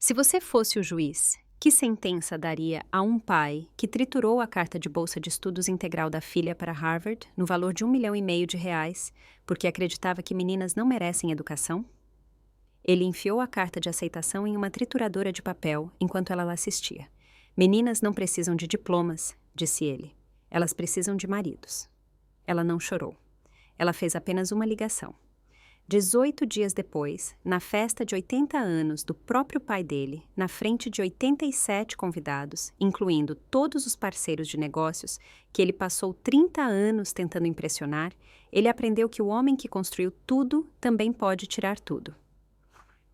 Se você fosse o juiz, que sentença daria a um pai que triturou a carta de bolsa de estudos integral da filha para Harvard no valor de R$ 1,5 milhão porque acreditava que meninas não merecem educação? Ele enfiou a carta de aceitação em uma trituradora de papel enquanto ela assistia. Meninas não precisam de diplomas, disse ele. Elas precisam de maridos. Ela não chorou. Ela fez apenas uma ligação. 18 dias depois, na festa de 80 anos do próprio pai dele, na frente de 87 convidados, incluindo todos os parceiros de negócios que ele passou 30 anos tentando impressionar, ele aprendeu que o homem que construiu tudo também pode tirar tudo.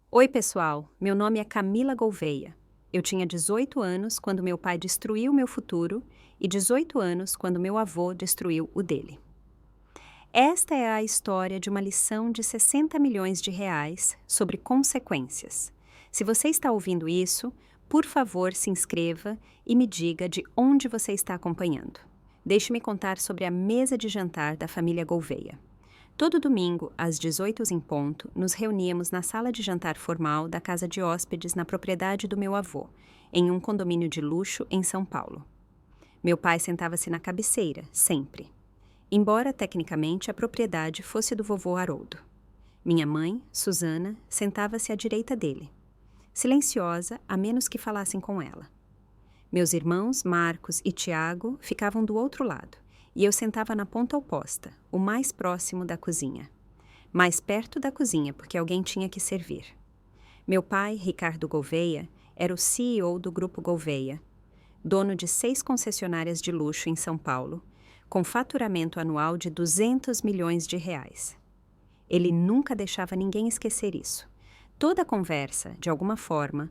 Oi, pessoal, meu nome é Camila Gouveia. Eu tinha 18 anos quando meu pai destruiu meu futuro e 18 anos quando meu avô destruiu o dele. Esta é a história de uma lição de R$ 60 milhões sobre consequências. Se você está ouvindo isso, por favor, se inscreva e me diga de onde você está acompanhando. Deixe-me contar sobre a mesa de jantar da família Gouveia. Todo domingo, às 18 em ponto, nos reuníamos na sala de jantar formal da casa de hóspedes na propriedade do meu avô, em um condomínio de luxo em São Paulo. Meu pai sentava-se na cabeceira, sempre. Embora, tecnicamente, a propriedade fosse do vovô Haroldo. Minha mãe, Susana, sentava-se à direita dele, silenciosa, a menos que falassem com ela. Meus irmãos, Marcos e Tiago, ficavam do outro lado, e eu sentava na ponta oposta, o mais próximo da cozinha. Mais perto da cozinha, porque alguém tinha que servir. Meu pai, Ricardo Gouveia, era o CEO do Grupo Gouveia, dono de 6 concessionárias de luxo em São Paulo, com faturamento anual de R$ 200 milhões. Ele nunca deixava ninguém esquecer isso. Toda a conversa, de alguma forma,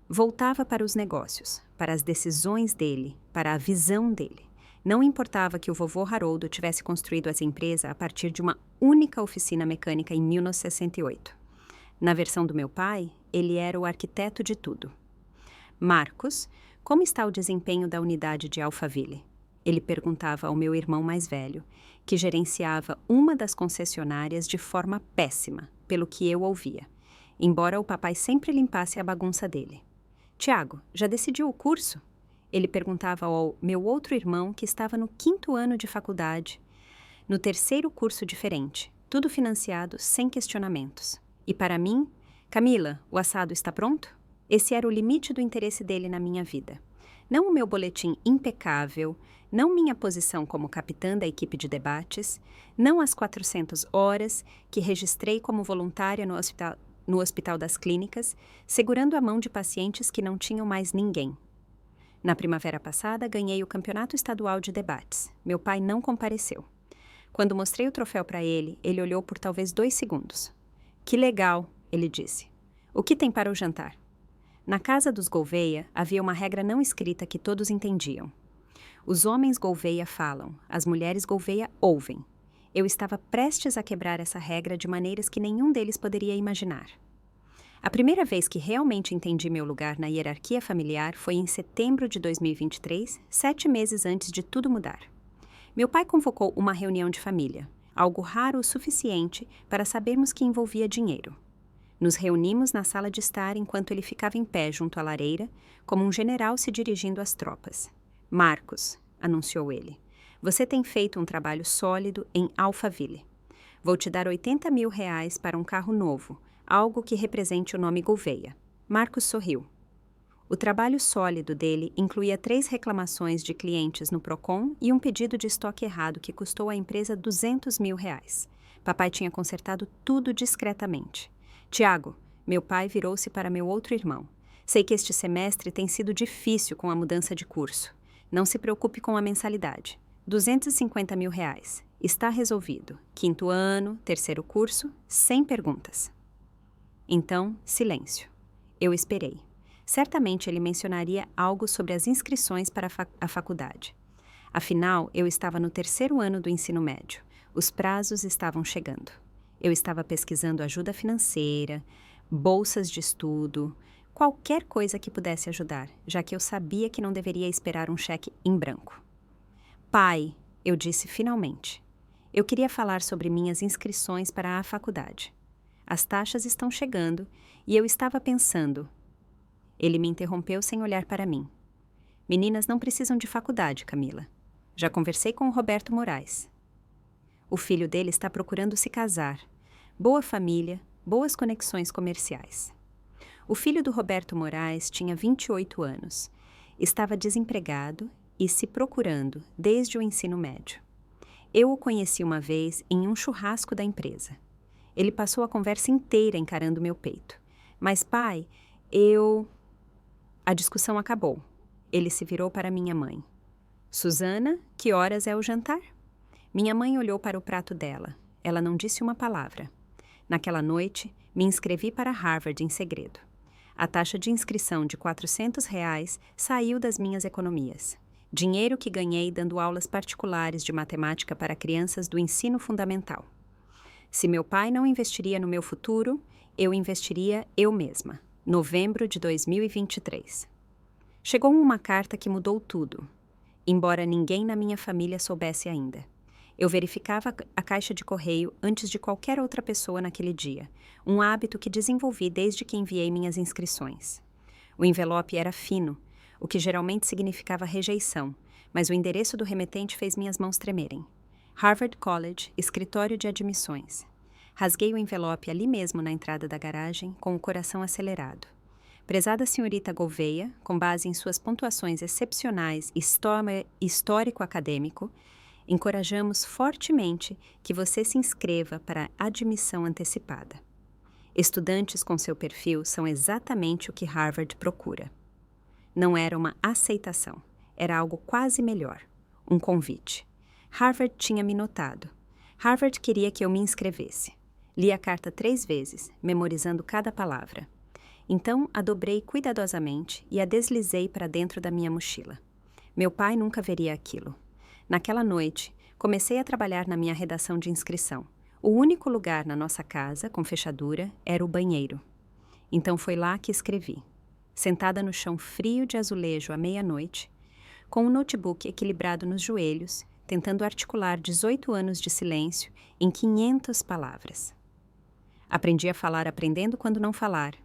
voltava para os negócios, para as decisões dele, para a visão dele. Não importava que o vovô Haroldo tivesse construído essa empresa a partir de uma única oficina mecânica em 1968. Na versão do meu pai, ele era o arquiteto de tudo. Marcos, como está o desempenho da unidade de Alphaville? Ele perguntava ao meu irmão mais velho, que gerenciava uma das concessionárias de forma péssima, pelo que eu ouvia, embora o papai sempre limpasse a bagunça dele. Tiago, já decidiu o curso? Ele perguntava ao meu outro irmão, que estava no 5º ano de faculdade, no 3º curso diferente, tudo financiado sem questionamentos. E para mim, Camila, o assado está pronto? Esse era o limite do interesse dele na minha vida. Não o meu boletim impecável, não minha posição como capitã da equipe de debates, não as 400 horas que registrei como voluntária no Hospital das Clínicas, segurando a mão de pacientes que não tinham mais ninguém. Na primavera passada, ganhei o campeonato estadual de debates. Meu pai não compareceu. Quando mostrei o troféu para ele, ele olhou por talvez 2 segundos. Que legal, ele disse. O que tem para o jantar? Na casa dos Gouveia, havia uma regra não escrita que todos entendiam. Os homens Gouveia falam, as mulheres Gouveia ouvem. Eu estava prestes a quebrar essa regra de maneiras que nenhum deles poderia imaginar. A primeira vez que realmente entendi meu lugar na hierarquia familiar foi em setembro de 2023, 7 meses antes de tudo mudar. Meu pai convocou uma reunião de família, algo raro o suficiente para sabermos que envolvia dinheiro. Nos reunimos na sala de estar enquanto ele ficava em pé junto à lareira, como um general se dirigindo às tropas. Marcos, anunciou ele, você tem feito um trabalho sólido em Alphaville. Vou te dar R$ 80 mil para um carro novo, algo que represente o nome Gouveia. Marcos sorriu. O trabalho sólido dele incluía 3 reclamações de clientes no Procon e um pedido de estoque errado que custou à empresa R$ 200 mil. Papai tinha consertado tudo discretamente. Tiago, meu pai virou-se para meu outro irmão. Sei que este semestre tem sido difícil com a mudança de curso. Não se preocupe com a mensalidade. R$ 250 mil. Está resolvido. 5º ano, 3º curso, sem perguntas. Então, silêncio. Eu esperei. Certamente ele mencionaria algo sobre as inscrições para a faculdade. Afinal, eu estava no 3º ano do ensino médio. Os prazos estavam chegando. Eu estava pesquisando ajuda financeira, bolsas de estudo, qualquer coisa que pudesse ajudar, já que eu sabia que não deveria esperar um cheque em branco. Pai, eu disse finalmente, eu queria falar sobre minhas inscrições para a faculdade. As taxas estão chegando e eu estava pensando, Ele me interrompeu sem olhar para mim. Meninas não precisam de faculdade, Camila. Já conversei com o Roberto Moraes. O filho dele está procurando se casar. Boa família, boas conexões comerciais. O filho do Roberto Moraes tinha 28 anos. Estava desempregado e se procurando desde o ensino médio. Eu o conheci uma vez em um churrasco da empresa. Ele passou a conversa inteira encarando meu peito. Mas, pai, A discussão acabou. Ele se virou para minha mãe. Susana, que horas é o jantar? Minha mãe olhou para o prato dela. Ela não disse uma palavra. Naquela noite, me inscrevi para Harvard em segredo. A taxa de inscrição de R$ 400 saiu das minhas economias. Dinheiro que ganhei dando aulas particulares de matemática para crianças do ensino fundamental. Se meu pai não investiria no meu futuro, eu investiria eu mesma. Novembro de 2023. Chegou uma carta que mudou tudo, embora ninguém na minha família soubesse ainda. Eu verificava a caixa de correio antes de qualquer outra pessoa naquele dia, um hábito que desenvolvi desde que enviei minhas inscrições. O envelope era fino, o que geralmente significava rejeição, mas o endereço do remetente fez minhas mãos tremerem. Harvard College, escritório de admissões. Rasguei o envelope ali mesmo na entrada da garagem, com o coração acelerado. Prezada senhorita Gouveia, com base em suas pontuações excepcionais e histórico-acadêmico, encorajamos fortemente que você se inscreva para a admissão antecipada. Estudantes com seu perfil são exatamente o que Harvard procura. Não era uma aceitação, era algo quase melhor, um convite. Harvard tinha me notado. Harvard queria que eu me inscrevesse. Li a carta 3 vezes, memorizando cada palavra. Então, a dobrei cuidadosamente e a deslizei para dentro da minha mochila. Meu pai nunca veria aquilo. Naquela noite, comecei a trabalhar na minha redação de inscrição. O único lugar na nossa casa, com fechadura, era o banheiro. Então foi lá que escrevi. Sentada no chão frio de azulejo à meia-noite, com um notebook equilibrado nos joelhos, tentando articular 18 anos de silêncio em 500 palavras. Aprendi a falar aprendendo quando não falar.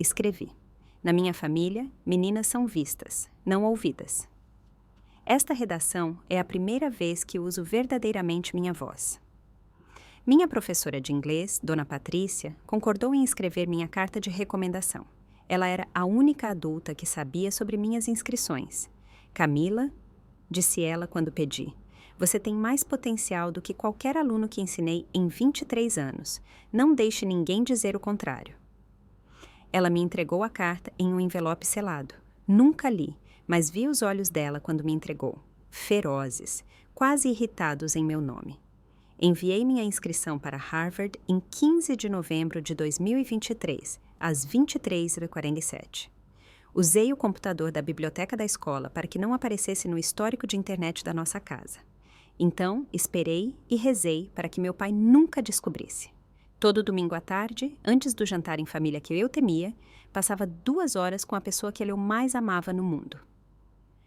Escrevi. Na minha família, meninas são vistas, não ouvidas. Esta redação é a primeira vez que uso verdadeiramente minha voz. Minha professora de inglês, Dona Patrícia, concordou em escrever minha carta de recomendação. Ela era a única adulta que sabia sobre minhas inscrições. Camila, disse ela quando pedi, você tem mais potencial do que qualquer aluno que ensinei em 23 anos. Não deixe ninguém dizer o contrário. Ela me entregou a carta em um envelope selado. Nunca li, mas vi os olhos dela quando me entregou. Ferozes, quase irritados em meu nome. Enviei minha inscrição para Harvard em 15 de novembro de 2023, às 23h47. Usei o computador da biblioteca da escola para que não aparecesse no histórico de internet da nossa casa. Então, esperei e rezei para que meu pai nunca descobrisse. Todo domingo à tarde, antes do jantar em família que eu temia, passava 2 horas com a pessoa que eu mais amava no mundo.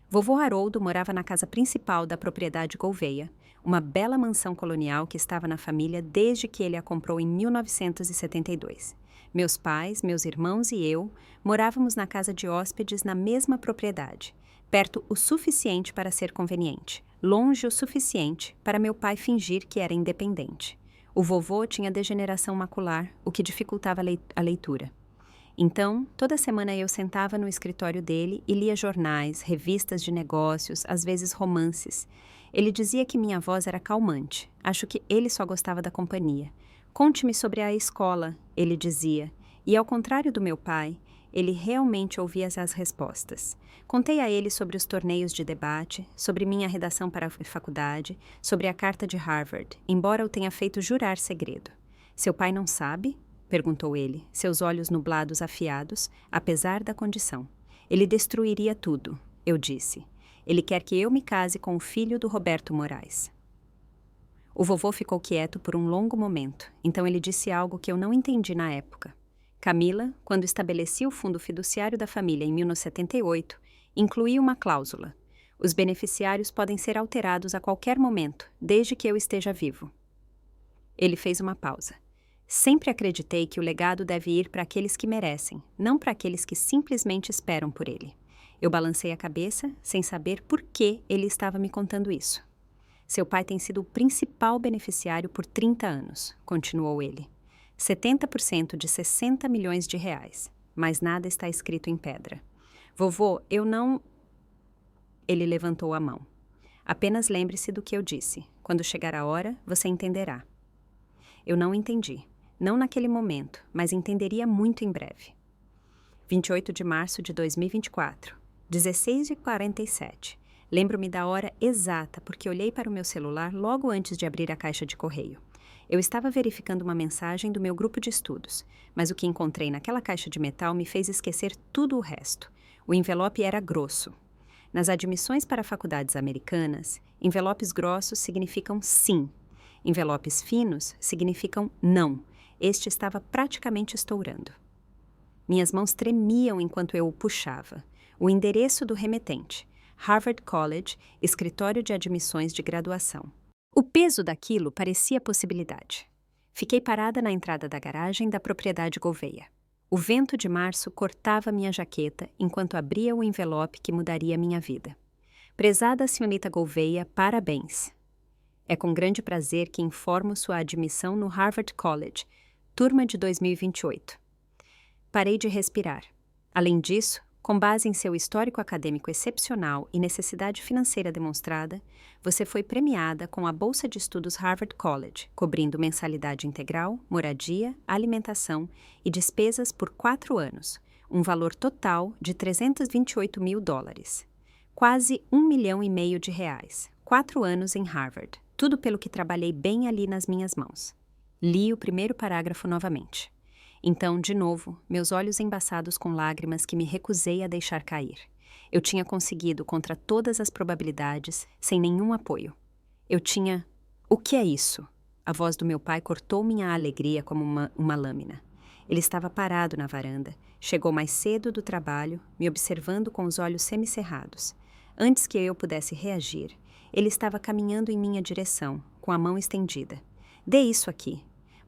Vovô Haroldo morava na casa principal da propriedade Gouveia, uma bela mansão colonial que estava na família desde que ele a comprou em 1972. Meus pais, meus irmãos e eu morávamos na casa de hóspedes na mesma propriedade, perto o suficiente para ser conveniente, longe o suficiente para meu pai fingir que era independente. O vovô tinha degeneração macular, o que dificultava a leitura. Então, toda semana eu sentava no escritório dele e lia jornais, revistas de negócios, às vezes romances. Ele dizia que minha voz era calmante. Acho que ele só gostava da companhia. Conte-me sobre a escola, ele dizia. E ao contrário do meu pai, ele realmente ouvia as respostas. Contei a ele sobre os torneios de debate, sobre minha redação para a faculdade, sobre a carta de Harvard, embora eu tenha feito jurar segredo. Seu pai não sabe? Perguntou ele, seus olhos nublados afiados, apesar da condição. Ele destruiria tudo, eu disse. Ele quer que eu me case com o filho do Roberto Moraes. O vovô ficou quieto por um longo momento, então ele disse algo que eu não entendi na época. Camila, quando estabeleci o fundo fiduciário da família em 1978, incluiu uma cláusula. Os beneficiários podem ser alterados a qualquer momento, desde que eu esteja vivo. Ele fez uma pausa. Sempre acreditei que o legado deve ir para aqueles que merecem, não para aqueles que simplesmente esperam por ele. Eu balancei a cabeça, sem saber por que ele estava me contando isso. Seu pai tem sido o principal beneficiário por 30 anos, continuou ele. 70% de 60 milhões de reais, mas nada está escrito em pedra. Vovô, eu não... Ele levantou a mão. Apenas lembre-se do que eu disse. Quando chegar a hora, você entenderá. Eu não entendi. Não naquele momento, mas entenderia muito em breve. 28 de março de 2024, 16h47. Lembro-me da hora exata porque olhei para o meu celular logo antes de abrir a caixa de correio. Eu estava verificando uma mensagem do meu grupo de estudos, mas o que encontrei naquela caixa de metal me fez esquecer tudo o resto. O envelope era grosso. Nas admissões para faculdades americanas, envelopes grossos significam sim. Envelopes finos significam não. Este estava praticamente estourando. Minhas mãos tremiam enquanto eu o puxava. O endereço do remetente. Harvard College, escritório de admissões de graduação. O peso daquilo parecia possibilidade. Fiquei parada na entrada da garagem da propriedade Gouveia. O vento de março cortava minha jaqueta enquanto abria o envelope que mudaria minha vida. Prezada senhorita Gouveia, parabéns. É com grande prazer que informo sua admissão no Harvard College, turma de 2028. Parei de respirar. Além disso, com base em seu histórico acadêmico excepcional e necessidade financeira demonstrada, você foi premiada com a Bolsa de Estudos Harvard College, cobrindo mensalidade integral, moradia, alimentação e despesas por 4 anos, um valor total de $328 mil. Quase R$1,5 milhão de reais. 4 anos em Harvard. Tudo pelo que trabalhei bem ali nas minhas mãos. Li o primeiro parágrafo novamente. Então, de novo, meus olhos embaçados com lágrimas que me recusei a deixar cair. Eu tinha conseguido contra todas as probabilidades, sem nenhum apoio. Eu tinha... O que é isso? A voz do meu pai cortou minha alegria como uma lâmina. Ele estava parado na varanda, chegou mais cedo do trabalho, me observando com os olhos semicerrados. Antes que eu pudesse reagir, ele estava caminhando em minha direção, com a mão estendida. Dê isso aqui.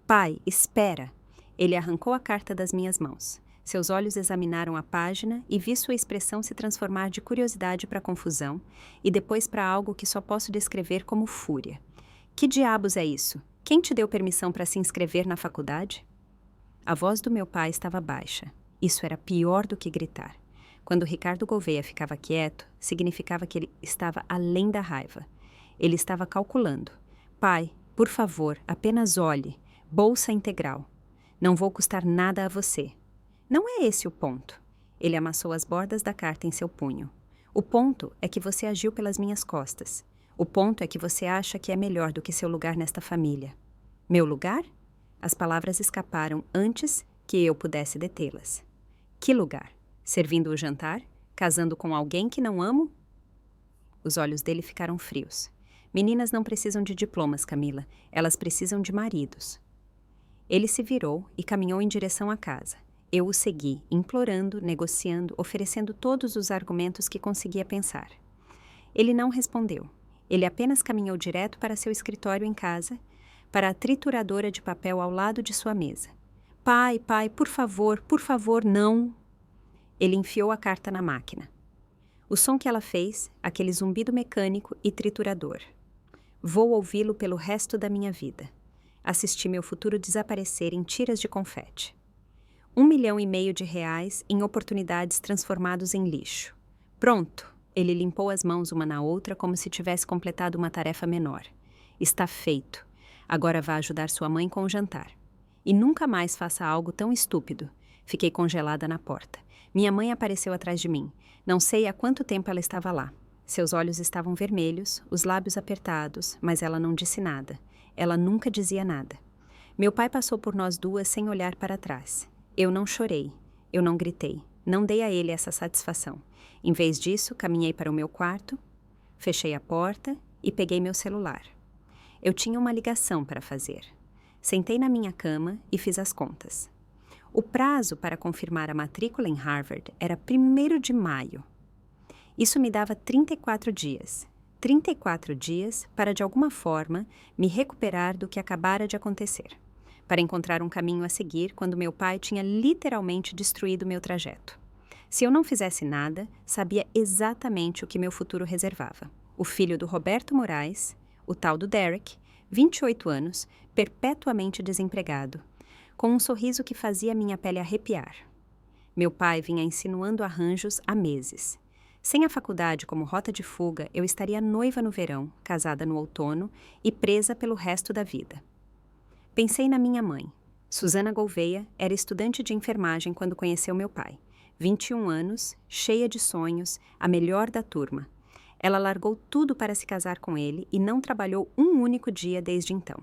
Pai, espera! Ele arrancou a carta das minhas mãos. Seus olhos examinaram a página e vi sua expressão se transformar de curiosidade para confusão e depois para algo que só posso descrever como fúria. Que diabos é isso? Quem te deu permissão para se inscrever na faculdade? A voz do meu pai estava baixa. Isso era pior do que gritar. Quando Ricardo Gouveia ficava quieto, significava que ele estava além da raiva. Ele estava calculando. Pai, por favor, apenas olhe. Bolsa integral. Não vou custar nada a você. Não é esse o ponto. Ele amassou as bordas da carta em seu punho. O ponto é que você agiu pelas minhas costas. O ponto é que você acha que é melhor do que seu lugar nesta família. Meu lugar? As palavras escaparam antes que eu pudesse detê-las. Que lugar? Servindo o jantar? Casando com alguém que não amo? Os olhos dele ficaram frios. Meninas não precisam de diplomas, Camila. Elas precisam de maridos. Ele se virou e caminhou em direção à casa. Eu o segui, implorando, negociando, oferecendo todos os argumentos que conseguia pensar. Ele não respondeu. Ele apenas caminhou direto para seu escritório em casa, para a trituradora de papel ao lado de sua mesa. Pai, por favor, não. Ele enfiou a carta na máquina. O som que ela fez, aquele zumbido mecânico e triturador. Vou ouvi-lo pelo resto da minha vida. Assisti meu futuro desaparecer em tiras de confete. R$1,5 milhão de reais em oportunidades transformados em lixo. Pronto! Ele limpou as mãos uma na outra como se tivesse completado uma tarefa menor. Está feito. Agora vá ajudar sua mãe com o jantar. E nunca mais faça algo tão estúpido. Fiquei congelada na porta. Minha mãe apareceu atrás de mim. Não sei há quanto tempo ela estava lá. Seus olhos estavam vermelhos, os lábios apertados, mas ela não disse nada. Ela nunca dizia nada. Meu pai passou por nós duas sem olhar para trás. Eu não chorei. Eu não gritei. Não dei a ele essa satisfação. Em vez disso, caminhei para o meu quarto, fechei a porta e peguei meu celular. Eu tinha uma ligação para fazer. Sentei na minha cama e fiz as contas. O prazo para confirmar a matrícula em Harvard era 1º de maio. Isso me dava 34 dias. 34 dias para, de alguma forma, me recuperar do que acabara de acontecer. para encontrar um caminho a seguir quando meu pai tinha literalmente destruído meu trajeto. Se eu não fizesse nada, sabia exatamente o que meu futuro reservava. O filho do Roberto Moraes, o tal do Derek, 28 anos, perpetuamente desempregado, com um sorriso que fazia minha pele arrepiar. Meu pai vinha insinuando arranjos há meses. Sem a faculdade como rota de fuga, eu estaria noiva no verão, casada no outono e presa pelo resto da vida. Pensei na minha mãe. Susana Gouveia era estudante de enfermagem quando conheceu meu pai. 21 anos, cheia de sonhos, a melhor da turma. Ela largou tudo para se casar com ele e não trabalhou um único dia desde então.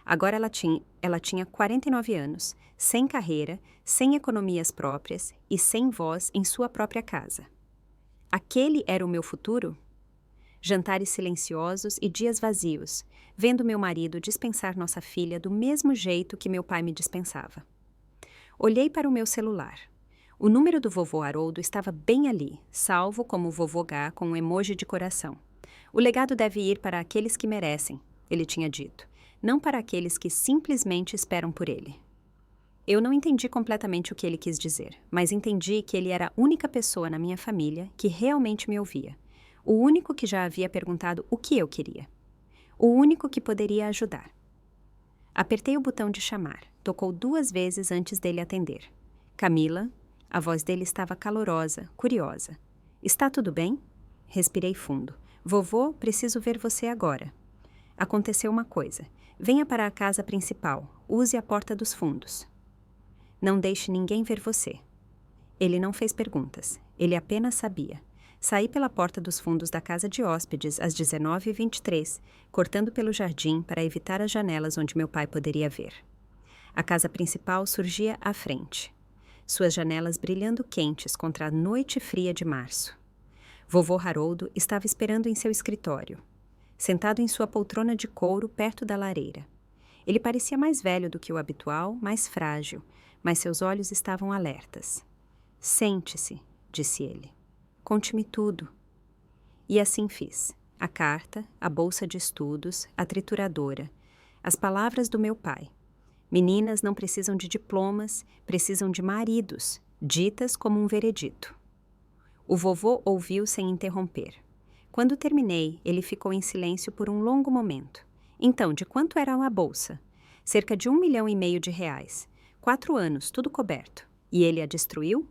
Agora ela tinha 49 anos, sem carreira, sem economias próprias e sem voz em sua própria casa. Aquele era o meu futuro? Jantares silenciosos e dias vazios, vendo meu marido dispensar nossa filha do mesmo jeito que meu pai me dispensava. Olhei para o meu celular. O número do vovô Haroldo estava bem ali, salvo como vovô Gá com um emoji de coração. O legado deve ir para aqueles que merecem, ele tinha dito, não para aqueles que simplesmente esperam por ele. Eu não entendi completamente o que ele quis dizer, mas entendi que ele era a única pessoa na minha família que realmente me ouvia. O único que já havia perguntado o que eu queria. O único que poderia ajudar. Apertei o botão de chamar. Tocou 2 vezes antes dele atender. Camila, a voz dele estava calorosa, curiosa. Está tudo bem? Respirei fundo. Vovô, preciso ver você agora. Aconteceu uma coisa. Venha para a casa principal. Use a porta dos fundos. Não deixe ninguém ver você. Ele não fez perguntas. Ele apenas sabia. Saí pela porta dos fundos da casa de hóspedes às 19h23, cortando pelo jardim para evitar as janelas onde meu pai poderia ver. A casa principal surgia à frente, suas janelas brilhando quentes contra a noite fria de março. Vovô Haroldo estava esperando em seu escritório, sentado em sua poltrona de couro perto da lareira. Ele parecia mais velho do que o habitual, mais frágil, mas seus olhos estavam alertas. Sente-se, disse ele. Conte-me tudo. E assim fiz. A carta, a bolsa de estudos, a trituradora, as palavras do meu pai. Meninas não precisam de diplomas, precisam de maridos, ditas como um veredito. O vovô ouviu sem interromper. Quando terminei, ele ficou em silêncio por um longo momento. Então, de quanto era a bolsa? Cerca de R$1,5 milhão. 4 anos, tudo coberto. E ele a destruiu?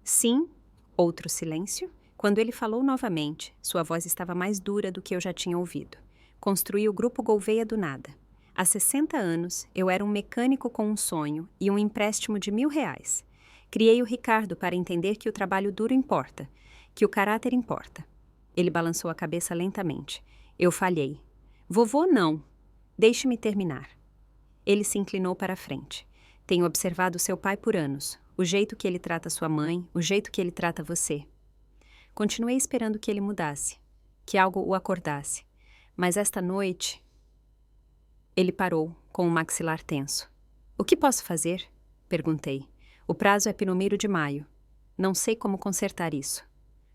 Sim. Outro silêncio. Quando ele falou novamente, sua voz estava mais dura do que eu já tinha ouvido. Construí o Grupo Gouveia do nada. Há 60 anos, eu era um mecânico com um sonho e um empréstimo de R$1.000. Criei o Ricardo para entender que o trabalho duro importa, que o caráter importa. Ele balançou a cabeça lentamente. Eu falhei. Vovô, não. Deixe-me terminar. Ele se inclinou para a frente. Tenho observado seu pai por anos. O jeito que ele trata sua mãe, o jeito que ele trata você. Continuei esperando que ele mudasse, que algo o acordasse. Mas esta noite... Ele parou, com o maxilar tenso. O que posso fazer? Perguntei. O prazo é 1º de maio. Não sei como consertar isso.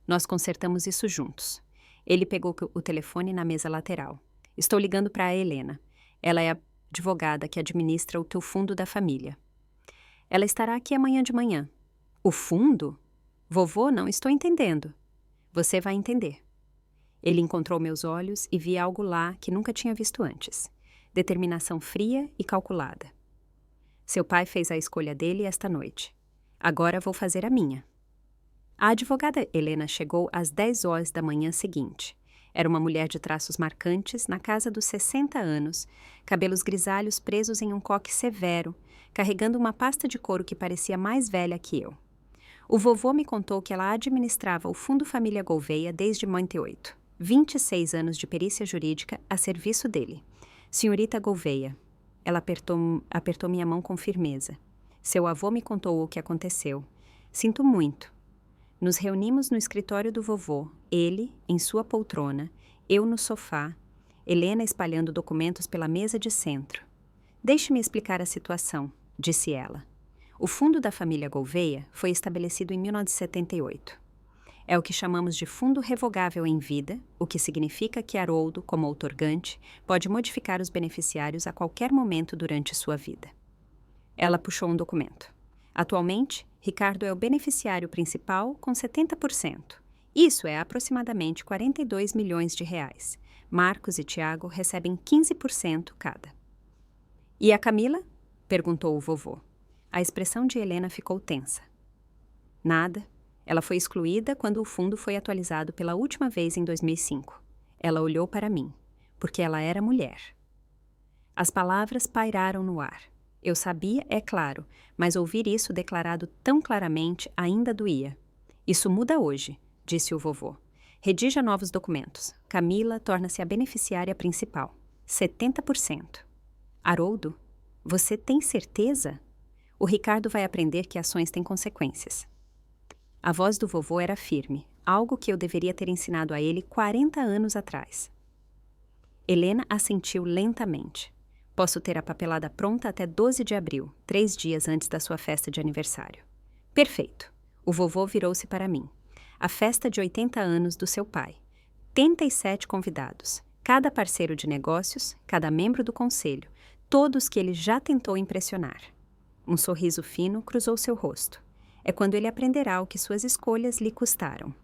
Nós consertamos isso juntos. Ele pegou o telefone na mesa lateral. Estou ligando para a Helena. Ela é a advogada que administra o teu fundo da família. Ela estará aqui amanhã de manhã. O fundo? Vovô, não estou entendendo. Você vai entender. Ele encontrou meus olhos e vi algo lá que nunca tinha visto antes. Determinação fria e calculada. Seu pai fez a escolha dele esta noite. Agora vou fazer a minha. A advogada Helena chegou às 10 horas da manhã seguinte. Era uma mulher de traços marcantes, na casa dos 60 anos, cabelos grisalhos presos em um coque severo, carregando uma pasta de couro que parecia mais velha que eu. O vovô me contou que ela administrava o Fundo Família Gouveia desde 98. 26 anos de perícia jurídica a serviço dele. Senhorita Gouveia. Ela apertou minha mão com firmeza. Seu avô me contou o que aconteceu. Sinto muito. Nos reunimos no escritório do vovô, ele, em sua poltrona, eu no sofá, Helena espalhando documentos pela mesa de centro. Deixe-me explicar a situação, disse ela. O Fundo da Família Gouveia foi estabelecido em 1978. É o que chamamos de fundo revogável em vida, o que significa que Haroldo, como outorgante, pode modificar os beneficiários a qualquer momento durante sua vida. Ela puxou um documento. Atualmente, Ricardo é o beneficiário principal com 70%. Isso é aproximadamente 42 milhões de reais. Marcos e Tiago recebem 15% cada. E a Camila? Perguntou o vovô. A expressão de Helena ficou tensa. Nada. Ela foi excluída quando o fundo foi atualizado pela última vez em 2005. Ela olhou para mim, porque ela era mulher. As palavras pairaram no ar. Eu sabia, é claro, mas ouvir isso declarado tão claramente ainda doía. Isso muda hoje, disse o vovô. Redija novos documentos. Camila torna-se a beneficiária principal. 70%. Haroldo, você tem certeza? O Ricardo vai aprender que ações têm consequências. A voz do vovô era firme, algo que eu deveria ter ensinado a ele 40 anos atrás. Helena assentiu lentamente. Posso ter a papelada pronta até 12 de abril, 3 dias antes da sua festa de aniversário. Perfeito. O vovô virou-se para mim. A festa de 80 anos do seu pai. 87 convidados. Cada parceiro de negócios, cada membro do conselho, todos que ele já tentou impressionar. Um sorriso fino cruzou seu rosto. É quando ele aprenderá o que suas escolhas lhe custaram.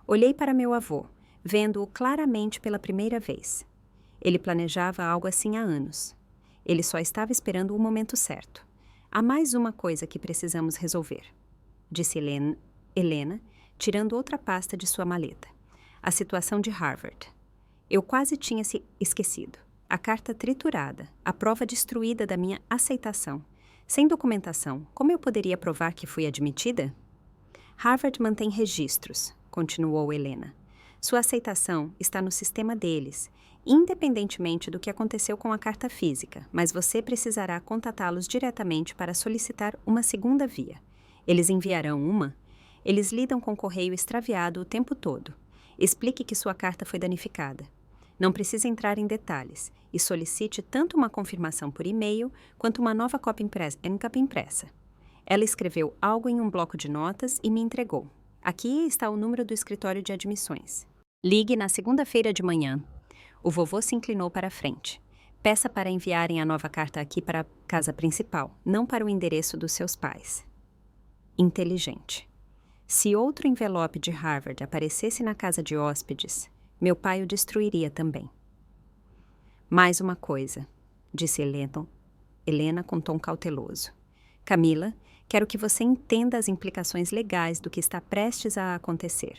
Olhei para meu avô, vendo-o claramente pela primeira vez. Ele planejava algo assim há anos. Ele só estava esperando o momento certo. Há mais uma coisa que precisamos resolver, disse Helena, tirando outra pasta de sua maleta. A situação de Harvard. Eu quase tinha se esquecido. A carta triturada, a prova destruída da minha aceitação. Sem documentação, como eu poderia provar que fui admitida? Harvard mantém registros, continuou Helena. Sua aceitação está no sistema deles, independentemente do que aconteceu com a carta física, mas você precisará contatá-los diretamente para solicitar uma segunda via. Eles enviarão uma? Eles lidam com correio extraviado o tempo todo. Explique que sua carta foi danificada. Não precisa entrar em detalhes e solicite tanto uma confirmação por e-mail quanto uma nova cópia impressa. Ela escreveu algo em um bloco de notas e me entregou. Aqui está o número do escritório de admissões. Ligue na segunda-feira de manhã. O vovô se inclinou para a frente. Peça para enviarem a nova carta aqui para a casa principal, não para o endereço dos seus pais. Inteligente. Se outro envelope de Harvard aparecesse na casa de hóspedes, meu pai o destruiria também. Mais uma coisa, disse Helena com tom cauteloso. Camila, quero que você entenda as implicações legais do que está prestes a acontecer.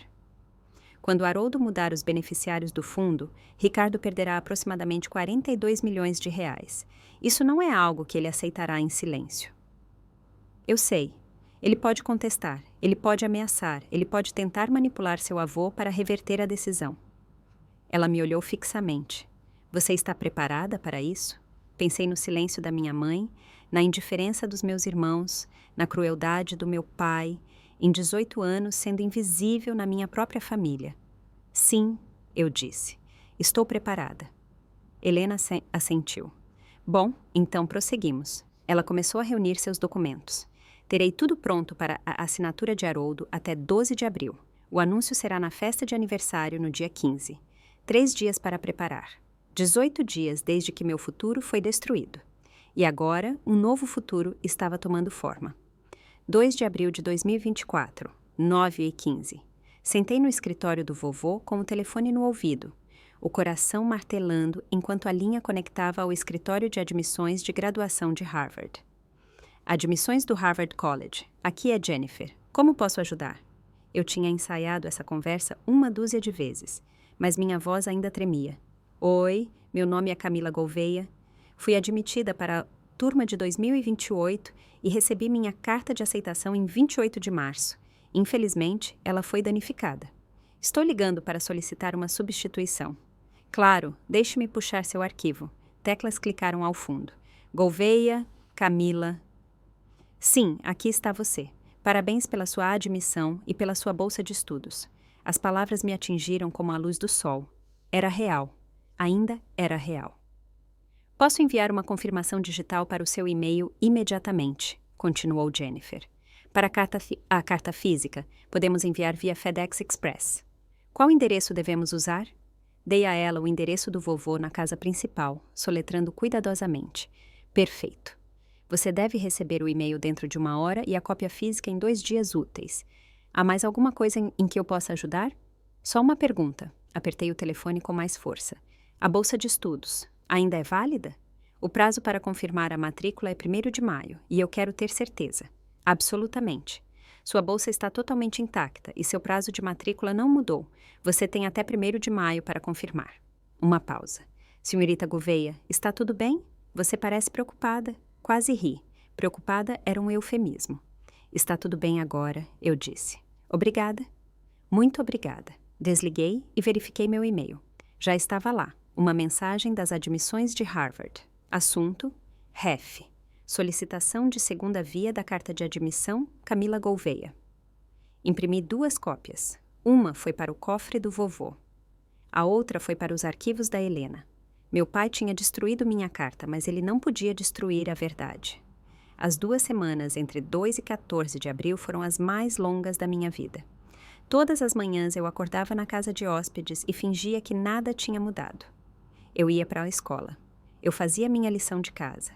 Quando Haroldo mudar os beneficiários do fundo, Ricardo perderá aproximadamente 42 milhões de reais. Isso não é algo que ele aceitará em silêncio. Eu sei. Ele pode contestar, ele pode ameaçar, ele pode tentar manipular seu avô para reverter a decisão. Ela me olhou fixamente. Você está preparada para isso? Pensei no silêncio da minha mãe, na indiferença dos meus irmãos, na crueldade do meu pai, em 18 anos sendo invisível na minha própria família. Sim, eu disse. Estou preparada. Helena assentiu. Bom, então prosseguimos. Ela começou a reunir seus documentos. Terei tudo pronto para a assinatura de Haroldo até 12 de abril. O anúncio será na festa de aniversário no dia 15. 3 dias para preparar. 18 dias desde que meu futuro foi destruído. E agora, um novo futuro estava tomando forma. 2 de abril de 2024, 9h15. Sentei no escritório do vovô com o telefone no ouvido, o coração martelando enquanto a linha conectava ao escritório de admissões de graduação de Harvard. Admissões do Harvard College. Aqui é Jennifer. Como posso ajudar? Eu tinha ensaiado essa conversa 1 dúzia de vezes, mas minha voz ainda tremia. Oi, meu nome é Camila Gouveia. Fui admitida para a turma de 2028 e recebi minha carta de aceitação em 28 de março. Infelizmente, ela foi danificada. Estou ligando para solicitar uma substituição. Claro, deixe-me puxar seu arquivo. Teclas clicaram ao fundo. Gouveia, Camila. Sim, aqui está você. Parabéns pela sua admissão e pela sua bolsa de estudos. As palavras me atingiram como a luz do sol. Era real. Ainda era real. Posso enviar uma confirmação digital para o seu e-mail imediatamente, continuou Jennifer. Para a carta física, podemos enviar via FedEx Express. Qual endereço devemos usar? Dei a ela o endereço do vovô na casa principal, soletrando cuidadosamente. Perfeito. Você deve receber o e-mail dentro de 1 hora e a cópia física em 2 dias úteis. Há mais alguma coisa em que eu possa ajudar? Só uma pergunta. Apertei o telefone com mais força. A bolsa de estudos ainda é válida? O prazo para confirmar a matrícula é 1º de maio e eu quero ter certeza. Absolutamente. Sua bolsa está totalmente intacta e seu prazo de matrícula não mudou. Você tem até 1º de maio para confirmar. Uma pausa. Senhorita Gouveia, está tudo bem? Você parece preocupada. Quase ri. Preocupada era um eufemismo. Está tudo bem agora, eu disse. Obrigada. Muito obrigada. Desliguei e verifiquei meu e-mail. Já estava lá, uma mensagem das admissões de Harvard. Assunto: REF. Solicitação de segunda via da carta de admissão, Camila Gouveia. Imprimi 2 cópias. Uma foi para o cofre do vovô. A outra foi para os arquivos da Helena. Meu pai tinha destruído minha carta, mas ele não podia destruir a verdade. As 2 semanas entre 2 e 14 de abril foram as mais longas da minha vida. Todas as manhãs eu acordava na casa de hóspedes e fingia que nada tinha mudado. Eu ia para a escola. Eu fazia minha lição de casa.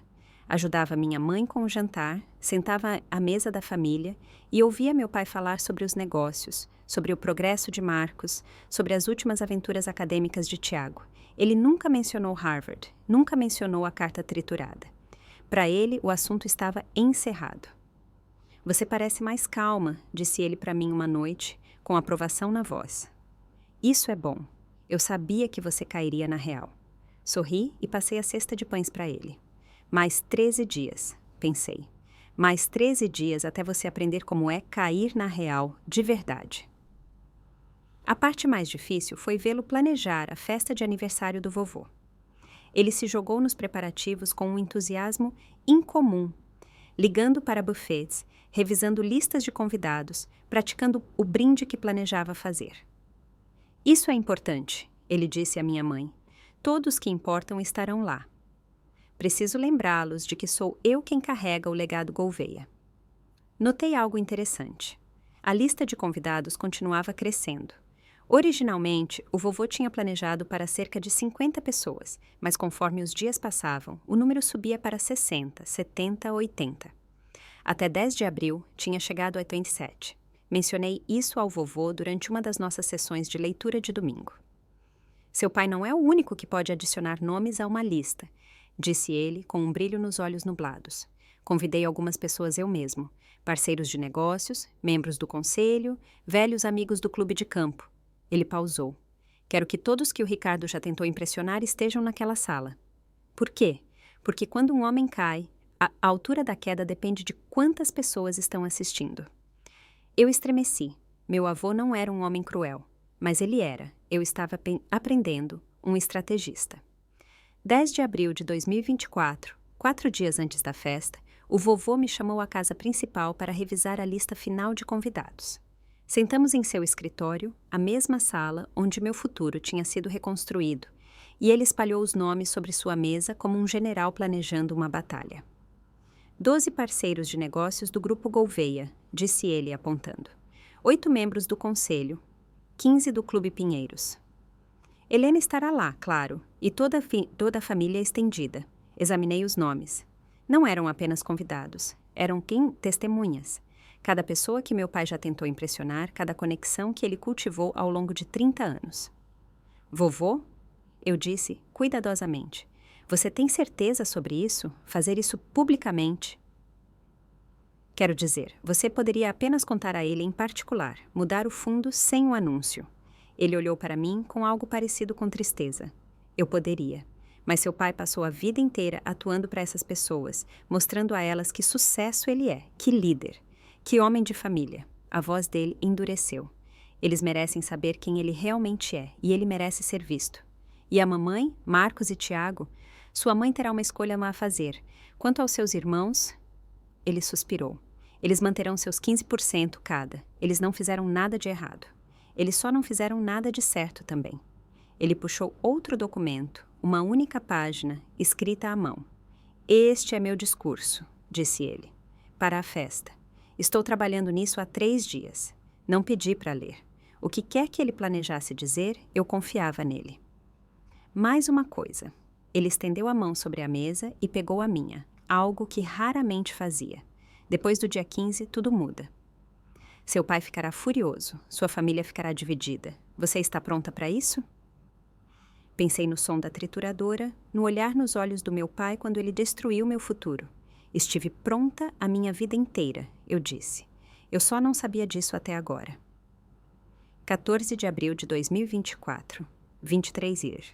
Ajudava minha mãe com o jantar, sentava à mesa da família e ouvia meu pai falar sobre os negócios, sobre o progresso de Marcos, sobre as últimas aventuras acadêmicas de Tiago. Ele nunca mencionou Harvard, nunca mencionou a carta triturada. Para ele, o assunto estava encerrado. Você parece mais calma, disse ele para mim uma noite, com aprovação na voz. Isso é bom. Eu sabia que você cairia na real. Sorri e passei a cesta de pães para ele. Mais 13 dias, pensei. Mais 13 dias até você aprender como é cair na real de verdade. A parte mais difícil foi vê-lo planejar a festa de aniversário do vovô. Ele se jogou nos preparativos com um entusiasmo incomum, ligando para buffets, revisando listas de convidados, praticando o brinde que planejava fazer. Isso é importante, ele disse à minha mãe. Todos que importam estarão lá. Preciso lembrá-los de que sou eu quem carrega o legado Gouveia. Notei algo interessante. A lista de convidados continuava crescendo. Originalmente, o vovô tinha planejado para cerca de 50 pessoas, mas conforme os dias passavam, o número subia para 60, 70, 80. Até 10 de abril, tinha chegado a 87. Mencionei isso ao vovô durante uma das nossas sessões de leitura de domingo. Seu pai não é o único que pode adicionar nomes a uma lista, disse ele com um brilho nos olhos nublados. Convidei algumas pessoas eu mesmo, parceiros de negócios, membros do conselho, velhos amigos do clube de campo. Ele pausou. Quero que todos que o Ricardo já tentou impressionar estejam naquela sala. Por quê? Porque quando um homem cai, a altura da queda depende de quantas pessoas estão assistindo. Eu estremeci. Meu avô não era um homem cruel, mas ele era, eu estava aprendendo, um estrategista. 10 de abril de 2024, 4 dias antes da festa, o vovô me chamou à casa principal para revisar a lista final de convidados. Sentamos em seu escritório, a mesma sala onde meu futuro tinha sido reconstruído, e ele espalhou os nomes sobre sua mesa como um general planejando uma batalha. 12 parceiros de negócios do Grupo Gouveia, disse ele apontando. 8 membros do conselho, 15 do Clube Pinheiros. Helena estará lá, claro, e toda a família estendida. Examinei os nomes. Não eram apenas convidados, eram testemunhas. Cada pessoa que meu pai já tentou impressionar, cada conexão que ele cultivou ao longo de 30 anos. Vovô? Eu disse, cuidadosamente. Você tem certeza sobre isso? Fazer isso publicamente? Quero dizer, você poderia apenas contar a ele em particular, mudar o fundo sem o anúncio. Ele olhou para mim com algo parecido com tristeza. Eu poderia. Mas seu pai passou a vida inteira atuando para essas pessoas, mostrando a elas que sucesso ele é, que líder. Que homem de família. A voz dele endureceu. Eles merecem saber quem ele realmente é, e ele merece ser visto. E a mamãe, Marcos e Tiago? Sua mãe terá uma escolha a fazer. Quanto aos seus irmãos... Ele suspirou. Eles manterão seus 15% cada. Eles não fizeram nada de errado. Eles só não fizeram nada de certo também. Ele puxou outro documento, uma única página, escrita à mão. Este é meu discurso, disse ele. Para a festa. Estou trabalhando nisso há 3 dias. Não pedi para ler. O que quer que ele planejasse dizer, eu confiava nele. Mais uma coisa. Ele estendeu a mão sobre a mesa e pegou a minha. algo que raramente fazia. Depois do dia 15, tudo muda. Seu pai ficará furioso, sua família ficará dividida. Você está pronta para isso? Pensei no som da trituradora, no olhar nos olhos do meu pai quando ele destruiu meu futuro. Estive pronta a minha vida inteira, eu disse. Eu só não sabia disso até agora. 14 de abril de 2024, 23 ir.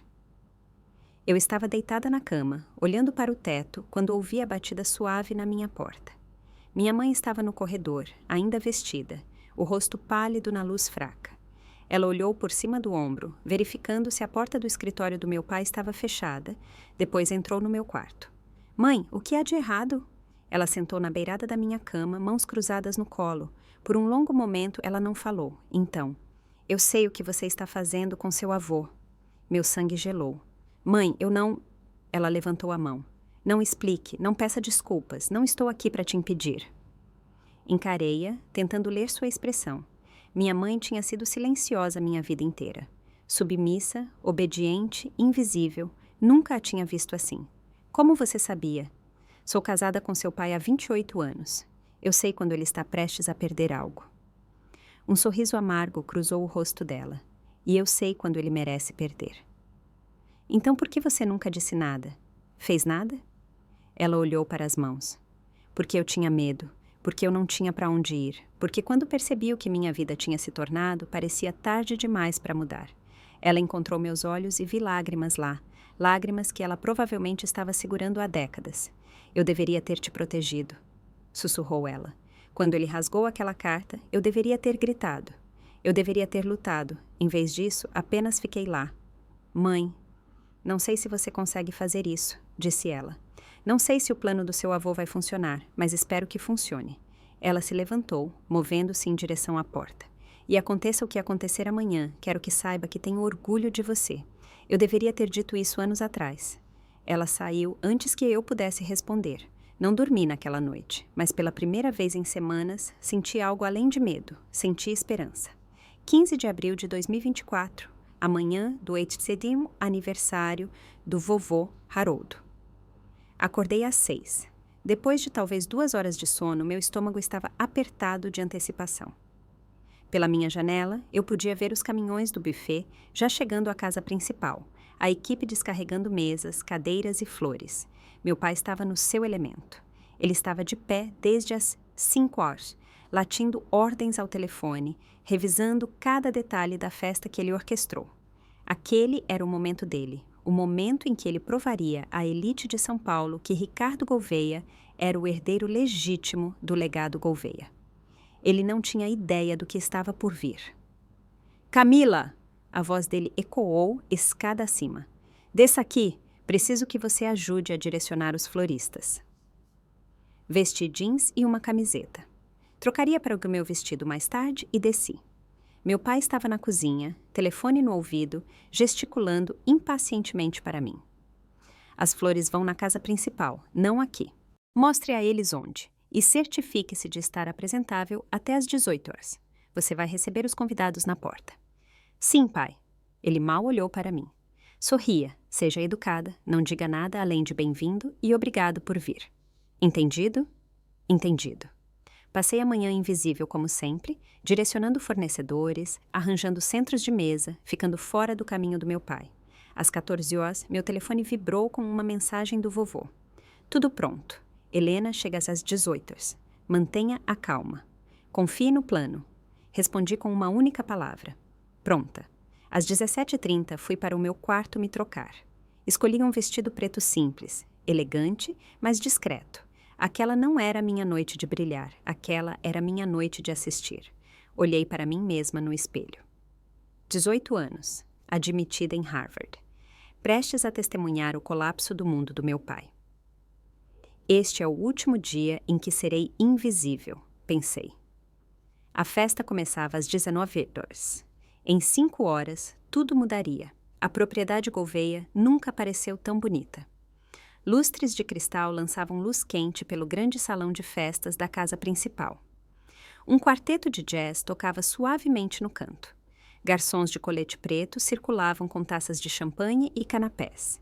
Eu estava deitada na cama, olhando para o teto, quando ouvi a batida suave na minha porta. Minha mãe estava no corredor, ainda vestida, o rosto pálido na luz fraca. Ela olhou por cima do ombro, verificando se a porta do escritório do meu pai estava fechada, depois entrou no meu quarto. Mãe, o que há de errado? Ela sentou na beirada da minha cama, mãos cruzadas no colo. Por um longo momento ela não falou. Então, eu sei o que você está fazendo com seu avô. Meu sangue gelou. Mãe, eu não... Ela levantou a mão. Não explique, não peça desculpas, não estou aqui para te impedir. Encarei-a, tentando ler sua expressão. Minha mãe tinha sido silenciosa minha vida inteira. Submissa, obediente, invisível, nunca a tinha visto assim. Como você sabia? Sou casada com seu pai há 28 anos. Eu sei quando ele está prestes a perder algo. Um sorriso amargo cruzou o rosto dela. E eu sei quando ele merece perder. Então por que você nunca disse nada? Fez nada? Ela olhou para as mãos. Porque eu tinha medo. Porque eu não tinha para onde ir. Porque quando percebi o que minha vida tinha se tornado, parecia tarde demais para mudar. Ela encontrou meus olhos e vi lágrimas lá. Lágrimas que ela provavelmente estava segurando há décadas. Eu deveria ter te protegido, sussurrou ela. Quando ele rasgou aquela carta, eu deveria ter gritado. Eu deveria ter lutado. Em vez disso, apenas fiquei lá. Mãe, não sei se você consegue fazer isso, disse ela. Não sei se o plano do seu avô vai funcionar, mas espero que funcione. Ela se levantou, movendo-se em direção à porta. E aconteça o que acontecer amanhã, quero que saiba que tenho orgulho de você. Eu deveria ter dito isso anos atrás. Ela saiu antes que eu pudesse responder. Não dormi naquela noite, mas pela primeira vez em semanas, senti algo além de medo, senti esperança. 15 de abril de 2024, amanhã do 80º aniversário do vovô Haroldo. Acordei às 6. Depois de talvez 2 horas de sono, meu estômago estava apertado de antecipação. Pela minha janela, eu podia ver os caminhões do buffet já chegando à casa principal, a equipe descarregando mesas, cadeiras e flores. Meu pai estava no seu elemento. Ele estava de pé desde as 5 horas, latindo ordens ao telefone, revisando cada detalhe da festa que ele orquestrou. Aquele era o momento dele, o momento em que ele provaria à elite de São Paulo que Ricardo Gouveia era o herdeiro legítimo do legado Gouveia. Ele não tinha ideia do que estava por vir. Camila! A voz dele ecoou escada acima. Desça aqui, preciso que você ajude a direcionar os floristas. Vesti jeans e uma camiseta. Trocaria para o meu vestido mais tarde e desci. Meu pai estava na cozinha, telefone no ouvido, gesticulando impacientemente para mim. As flores vão na casa principal, não aqui. Mostre a eles onde e certifique-se de estar apresentável até às 18 horas. Você vai receber os convidados na porta. Sim, pai. Ele mal olhou para mim. Sorria, seja educada, não diga nada além de bem-vindo e obrigado por vir. Entendido? Entendido. Passei a manhã invisível como sempre, direcionando fornecedores, arranjando centros de mesa, ficando fora do caminho do meu pai. Às 14 horas, meu telefone vibrou com uma mensagem do vovô. Tudo pronto. Helena chega às 18 horas. Mantenha a calma. Confie no plano. Respondi com uma única palavra. Pronta. Às 17h30 fui para o meu quarto me trocar. Escolhi um vestido preto simples, elegante, mas discreto. Aquela não era minha noite de brilhar, aquela era minha noite de assistir. Olhei para mim mesma no espelho. 18 anos, admitida em Harvard. Prestes a testemunhar o colapso do mundo do meu pai. Este é o último dia em que serei invisível, pensei. A festa começava às 19 horas. Em 5 horas, tudo mudaria. A propriedade Gouveia nunca pareceu tão bonita. Lustres de cristal lançavam luz quente pelo grande salão de festas da casa principal. Um quarteto de jazz tocava suavemente no canto. Garçons de colete preto circulavam com taças de champanhe e canapés.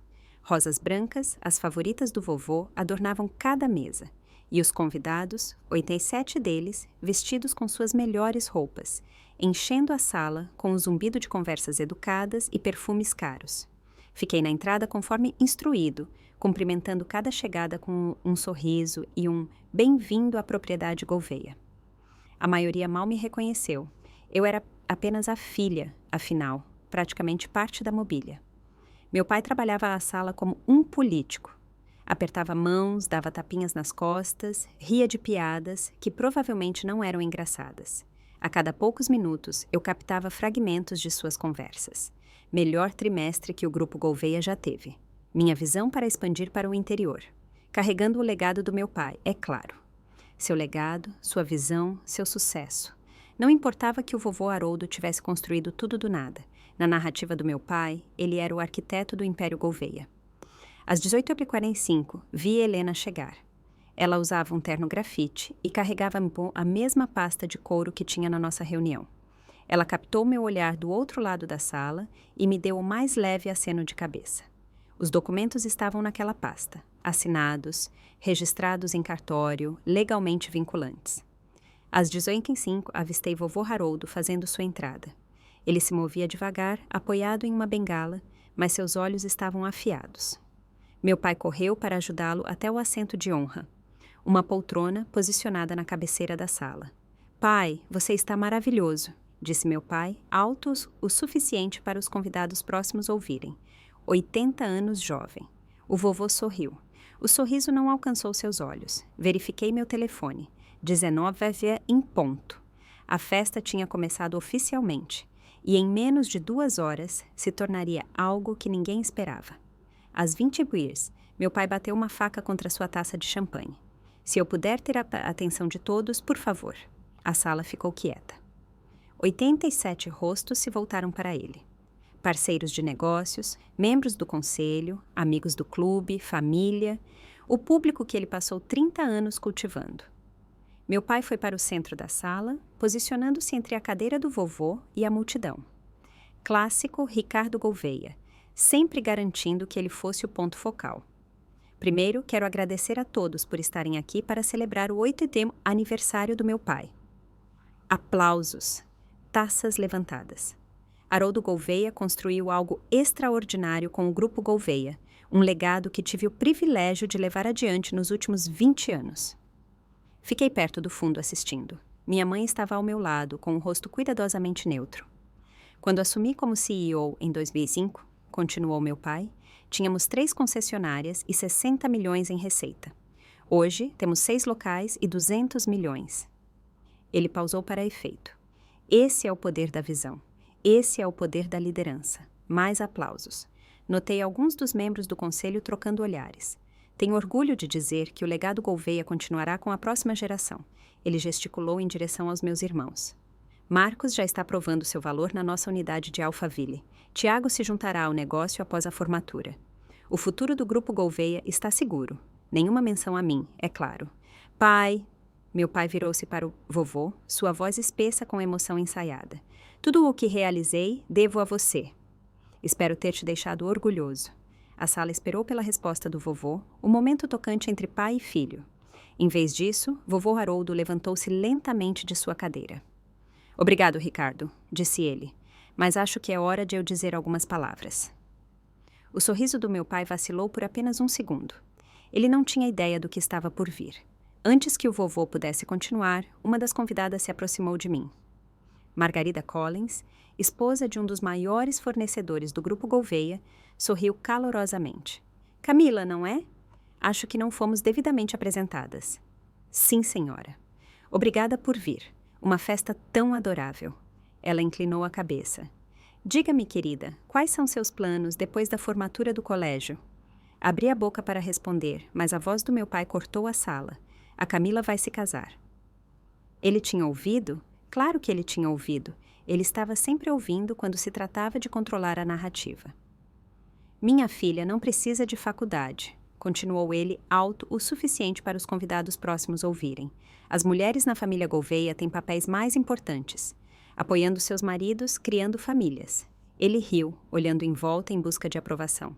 Rosas brancas, as favoritas do vovô, adornavam cada mesa, e os convidados, 87 deles, vestidos com suas melhores roupas, enchendo a sala com um zumbido de conversas educadas e perfumes caros. Fiquei na entrada conforme instruído, cumprimentando cada chegada com um sorriso e um bem-vindo à propriedade Gouveia. A maioria mal me reconheceu. Eu era apenas a filha, afinal, praticamente parte da mobília. Meu pai trabalhava a sala como um político. Apertava mãos, dava tapinhas nas costas, ria de piadas que provavelmente não eram engraçadas. A cada poucos minutos, eu captava fragmentos de suas conversas. Melhor trimestre que o Grupo Gouveia já teve. Minha visão para expandir para o interior. Carregando o legado do meu pai, é claro. Seu legado, sua visão, seu sucesso. Não importava que o vovô Haroldo tivesse construído tudo do nada. Na narrativa do meu pai, ele era o arquiteto do Império Gouveia. Às 18h45, vi Helena chegar. Ela usava um terno grafite e carregava a mesma pasta de couro que tinha na nossa reunião. Ela captou meu olhar do outro lado da sala e me deu o mais leve aceno de cabeça. Os documentos estavam naquela pasta, assinados, registrados em cartório, legalmente vinculantes. Às 18h05, avistei vovô Haroldo fazendo sua entrada. Ele se movia devagar, apoiado em uma bengala, mas seus olhos estavam afiados. Meu pai correu para ajudá-lo até o assento de honra, uma poltrona posicionada na cabeceira da sala. "Pai, você está maravilhoso", disse meu pai, alto o suficiente para os convidados próximos ouvirem. 80 anos jovem. O vovô sorriu. O sorriso não alcançou seus olhos. Verifiquei meu telefone. 19h em ponto. A festa tinha começado oficialmente, e em menos de 2 horas se tornaria algo que ninguém esperava. Às 20 beers, meu pai bateu uma faca contra sua taça de champanhe. "Se eu puder ter a atenção de todos, por favor." A sala ficou quieta. 87 rostos se voltaram para ele. Parceiros de negócios, membros do conselho, amigos do clube, família, o público que ele passou 30 anos cultivando. Meu pai foi para o centro da sala, posicionando-se entre a cadeira do vovô e a multidão. Clássico Ricardo Gouveia, sempre garantindo que ele fosse o ponto focal. Primeiro, quero agradecer a todos por estarem aqui para celebrar o 80º aniversário do meu pai. Aplausos. Taças levantadas. Haroldo Gouveia construiu algo extraordinário com o Grupo Gouveia, um legado que tive o privilégio de levar adiante nos últimos 20 anos. Fiquei perto do fundo assistindo. Minha mãe estava ao meu lado, com o rosto cuidadosamente neutro. Quando assumi como CEO em 2005, continuou meu pai, tínhamos 3 concessionárias e 60 milhões em receita. Hoje, temos 6 locais e 200 milhões. Ele pausou para efeito. Esse é o poder da visão. Esse é o poder da liderança. Mais aplausos. Notei alguns dos membros do conselho trocando olhares. Tenho orgulho de dizer que o legado Gouveia continuará com a próxima geração. Ele gesticulou em direção aos meus irmãos. Marcos já está provando seu valor na nossa unidade de Alphaville. Tiago se juntará ao negócio após a formatura. O futuro do Grupo Gouveia está seguro. Nenhuma menção a mim, é claro. "Pai..." Meu pai virou-se para o vovô, sua voz espessa com emoção ensaiada. "Tudo o que realizei, devo a você. Espero ter te deixado orgulhoso." A sala esperou pela resposta do vovô, o momento tocante entre pai e filho. Em vez disso, vovô Haroldo levantou-se lentamente de sua cadeira. "Obrigado, Ricardo", disse ele, "mas acho que é hora de eu dizer algumas palavras." O sorriso do meu pai vacilou por apenas um segundo. Ele não tinha ideia do que estava por vir. Antes que o vovô pudesse continuar, uma das convidadas se aproximou de mim. Margarida Collins, esposa de um dos maiores fornecedores do Grupo Gouveia, sorriu calorosamente. "Camila, não é? Acho que não fomos devidamente apresentadas." "Sim, senhora. Obrigada por vir. Uma festa tão adorável." Ela inclinou a cabeça. "Diga-me, querida, quais são seus planos depois da formatura do colégio?" Abri a boca para responder, mas a voz do meu pai cortou a sala. "A Camila vai se casar." Ele tinha ouvido? Claro que ele tinha ouvido. Ele estava sempre ouvindo quando se tratava de controlar a narrativa. "Minha filha não precisa de faculdade", continuou ele alto o suficiente para os convidados próximos ouvirem. "As mulheres na família Gouveia têm papéis mais importantes, apoiando seus maridos, criando famílias." Ele riu, olhando em volta em busca de aprovação.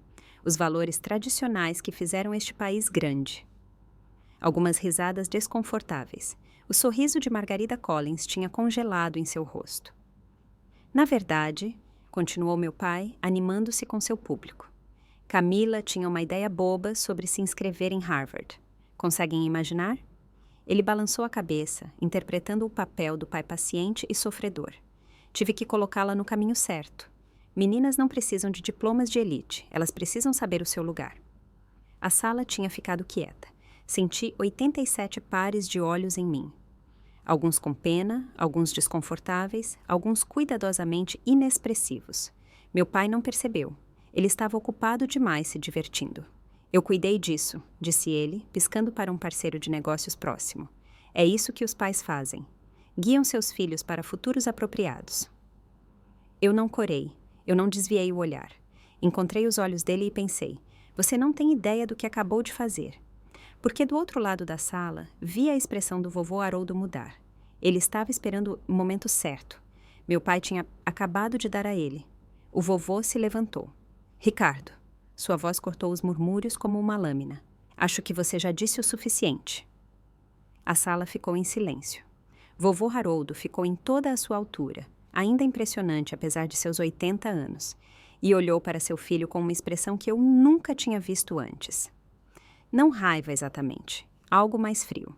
os valores tradicionais que fizeram este país grande. Algumas risadas desconfortáveis. O sorriso de Margarida Collins tinha congelado em seu rosto. Na verdade, continuou meu pai, animando-se com seu público, Camila tinha uma ideia boba sobre se inscrever em Harvard. Conseguem imaginar? Ele balançou a cabeça, interpretando o papel do pai paciente e sofredor. Tive que colocá-la no caminho certo. Meninas não precisam de diplomas de elite, elas precisam saber o seu lugar. A sala tinha ficado quieta. Senti 87 pares de olhos em mim. Alguns com pena, alguns desconfortáveis, alguns cuidadosamente inexpressivos. Meu pai não percebeu. Ele estava ocupado demais se divertindo. Eu cuidei disso, disse ele, piscando para um parceiro de negócios próximo. É isso que os pais fazem. Guiam seus filhos para futuros apropriados. Eu não corei. Eu não desviei o olhar. Encontrei os olhos dele e pensei, você não tem ideia do que acabou de fazer. Porque do outro lado da sala, vi a expressão do vovô Haroldo mudar. Ele estava esperando o momento certo. Meu pai tinha acabado de dar a ele. O vovô se levantou. Ricardo, sua voz cortou os murmúrios como uma lâmina. Acho que você já disse o suficiente. A sala ficou em silêncio. Vovô Haroldo ficou em toda a sua altura, ainda impressionante apesar de seus 80 anos, e olhou para seu filho com uma expressão que eu nunca tinha visto antes. Não raiva exatamente, algo mais frio.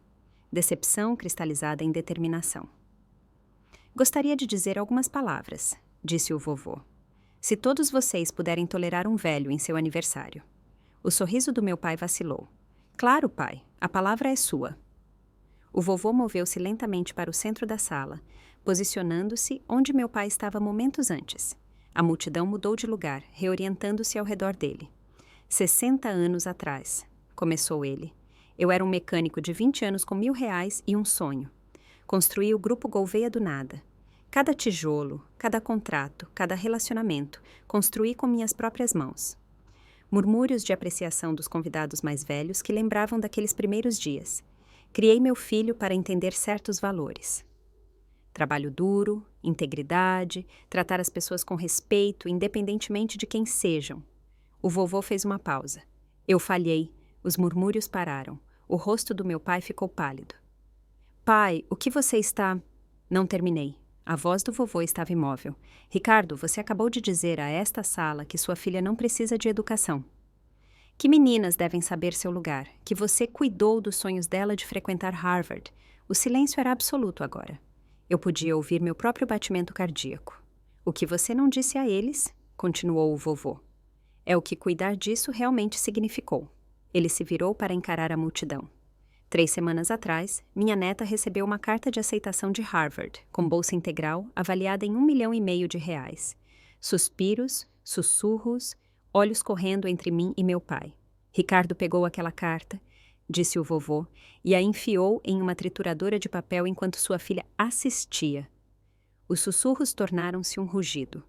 Decepção cristalizada em determinação. Gostaria de dizer algumas palavras, disse o vovô. Se todos vocês puderem tolerar um velho em seu aniversário. O sorriso do meu pai vacilou. Claro, pai, a palavra é sua. O vovô moveu-se lentamente para o centro da sala, posicionando-se onde meu pai estava momentos antes. A multidão mudou de lugar, reorientando-se ao redor dele. 60 anos atrás, começou ele. Eu era um mecânico de 20 anos com R$1.000 e um sonho. Construí o Grupo Gouveia do nada. Cada tijolo, cada contrato, cada relacionamento, construí com minhas próprias mãos. Murmúrios de apreciação dos convidados mais velhos que lembravam daqueles primeiros dias. Criei meu filho para entender certos valores. Trabalho duro, integridade, tratar as pessoas com respeito, independentemente de quem sejam. O vovô fez uma pausa. Eu falhei, os murmúrios pararam. O rosto do meu pai ficou pálido. Pai, o que você está... Não terminei. A voz do vovô estava imóvel. Ricardo, você acabou de dizer a esta sala que sua filha não precisa de educação. Que meninas devem saber seu lugar, que você cuidou dos sonhos dela de frequentar Harvard. O silêncio era absoluto agora. Eu podia ouvir meu próprio batimento cardíaco. O que você não disse a eles, continuou o vovô, é o que cuidar disso realmente significou. Ele se virou para encarar a multidão. 3 semanas atrás, minha neta recebeu uma carta de aceitação de Harvard, com bolsa integral avaliada em R$1,5 milhão. Suspiros, sussurros, olhos correndo entre mim e meu pai. Ricardo pegou aquela carta, disse o vovô, e a enfiou em uma trituradora de papel enquanto sua filha assistia. Os sussurros tornaram-se um rugido.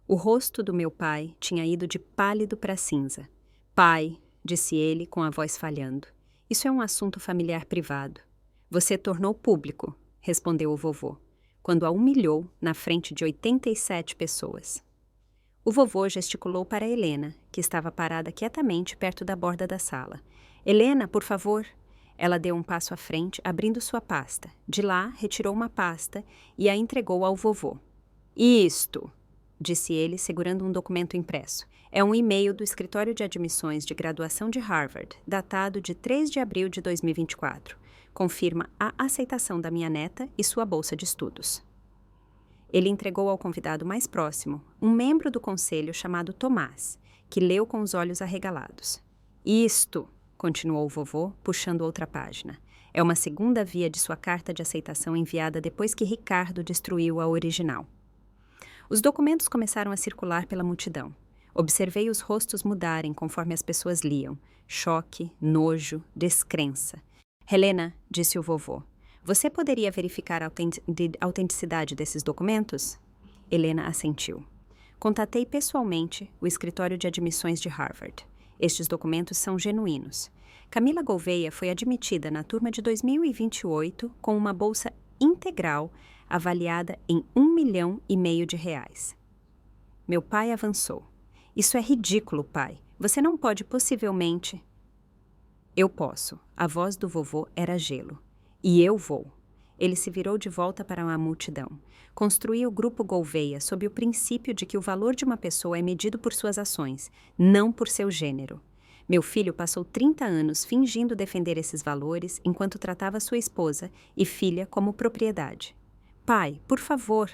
O rosto do meu pai tinha ido de pálido para cinza. Pai, disse ele com a voz falhando. Isso é um assunto familiar privado. Você tornou público, respondeu o vovô, quando a humilhou na frente de 87 pessoas. O vovô gesticulou para Helena, que estava parada quietamente perto da borda da sala. Helena, por favor. Ela deu um passo à frente, abrindo sua pasta. De lá, retirou uma pasta e a entregou ao vovô. Isto, disse ele, segurando um documento impresso. É um e-mail do Escritório de Admissões de Graduação de Harvard, datado de 3 de abril de 2024. Confirma a aceitação da minha neta e sua bolsa de estudos. Ele entregou ao convidado mais próximo, um membro do conselho chamado Tomás, que leu com os olhos arregalados. Isto, continuou o vovô, puxando outra página, é uma segunda via de sua carta de aceitação enviada depois que Ricardo destruiu a original. Os documentos começaram a circular pela multidão. Observei os rostos mudarem conforme as pessoas liam. Choque, nojo, descrença. Helena, disse o vovô, você poderia verificar a autenticidade desses documentos? Helena assentiu. Contatei pessoalmente o Escritório de Admissões de Harvard. Estes documentos são genuínos. Camila Gouveia foi admitida na turma de 2028 com uma bolsa integral avaliada em R$1,5 milhão. Meu pai avançou. Isso é ridículo, pai. Você não pode possivelmente... Eu posso. A voz do vovô era gelo. E eu vou. Ele se virou de volta para a multidão. Construiu o Grupo Gouveia sob o princípio de que o valor de uma pessoa é medido por suas ações, não por seu gênero. Meu filho passou 30 anos fingindo defender esses valores enquanto tratava sua esposa e filha como propriedade. Pai, por favor.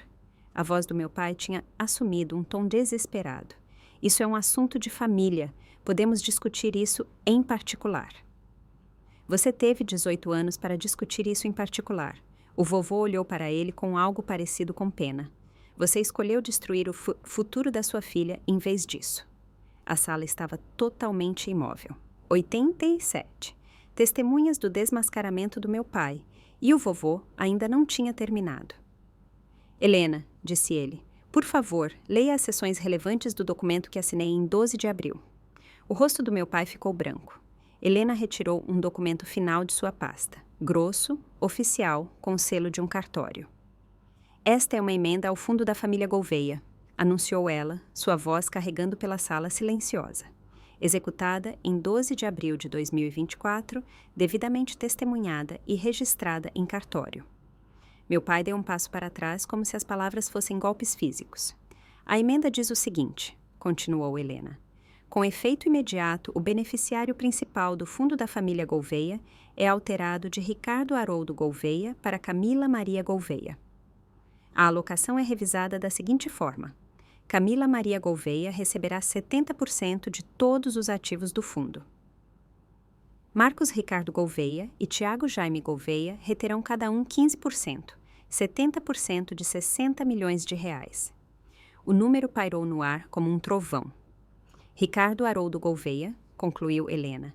A voz do meu pai tinha assumido um tom desesperado. Isso é um assunto de família. Podemos discutir isso em particular. Você teve 18 anos para discutir isso em particular. O vovô olhou para ele com algo parecido com pena. Você escolheu destruir o futuro da sua filha em vez disso. A sala estava totalmente imóvel. 87. Testemunhas do desmascaramento do meu pai. E o vovô ainda não tinha terminado. Helena, disse ele, por favor, leia as seções relevantes do documento que assinei em 12 de abril. O rosto do meu pai ficou branco. Helena retirou um documento final de sua pasta, grosso, oficial, com o selo de um cartório. Esta é uma emenda ao fundo da família Gouveia, anunciou ela, sua voz carregando pela sala silenciosa. Executada em 12 de abril de 2024, devidamente testemunhada e registrada em cartório. Meu pai deu um passo para trás como se as palavras fossem golpes físicos. A emenda diz o seguinte, continuou Helena. Com efeito imediato, o beneficiário principal do fundo da família Gouveia é alterado de Ricardo Haroldo Gouveia para Camila Maria Gouveia. A alocação é revisada da seguinte forma. Camila Maria Gouveia receberá 70% de todos os ativos do fundo. Marcos Ricardo Gouveia e Tiago Jaime Gouveia reterão cada um 15%, 70% de 60 milhões de reais. O número pairou no ar como um trovão. Ricardo Haroldo Gouveia, concluiu Helena,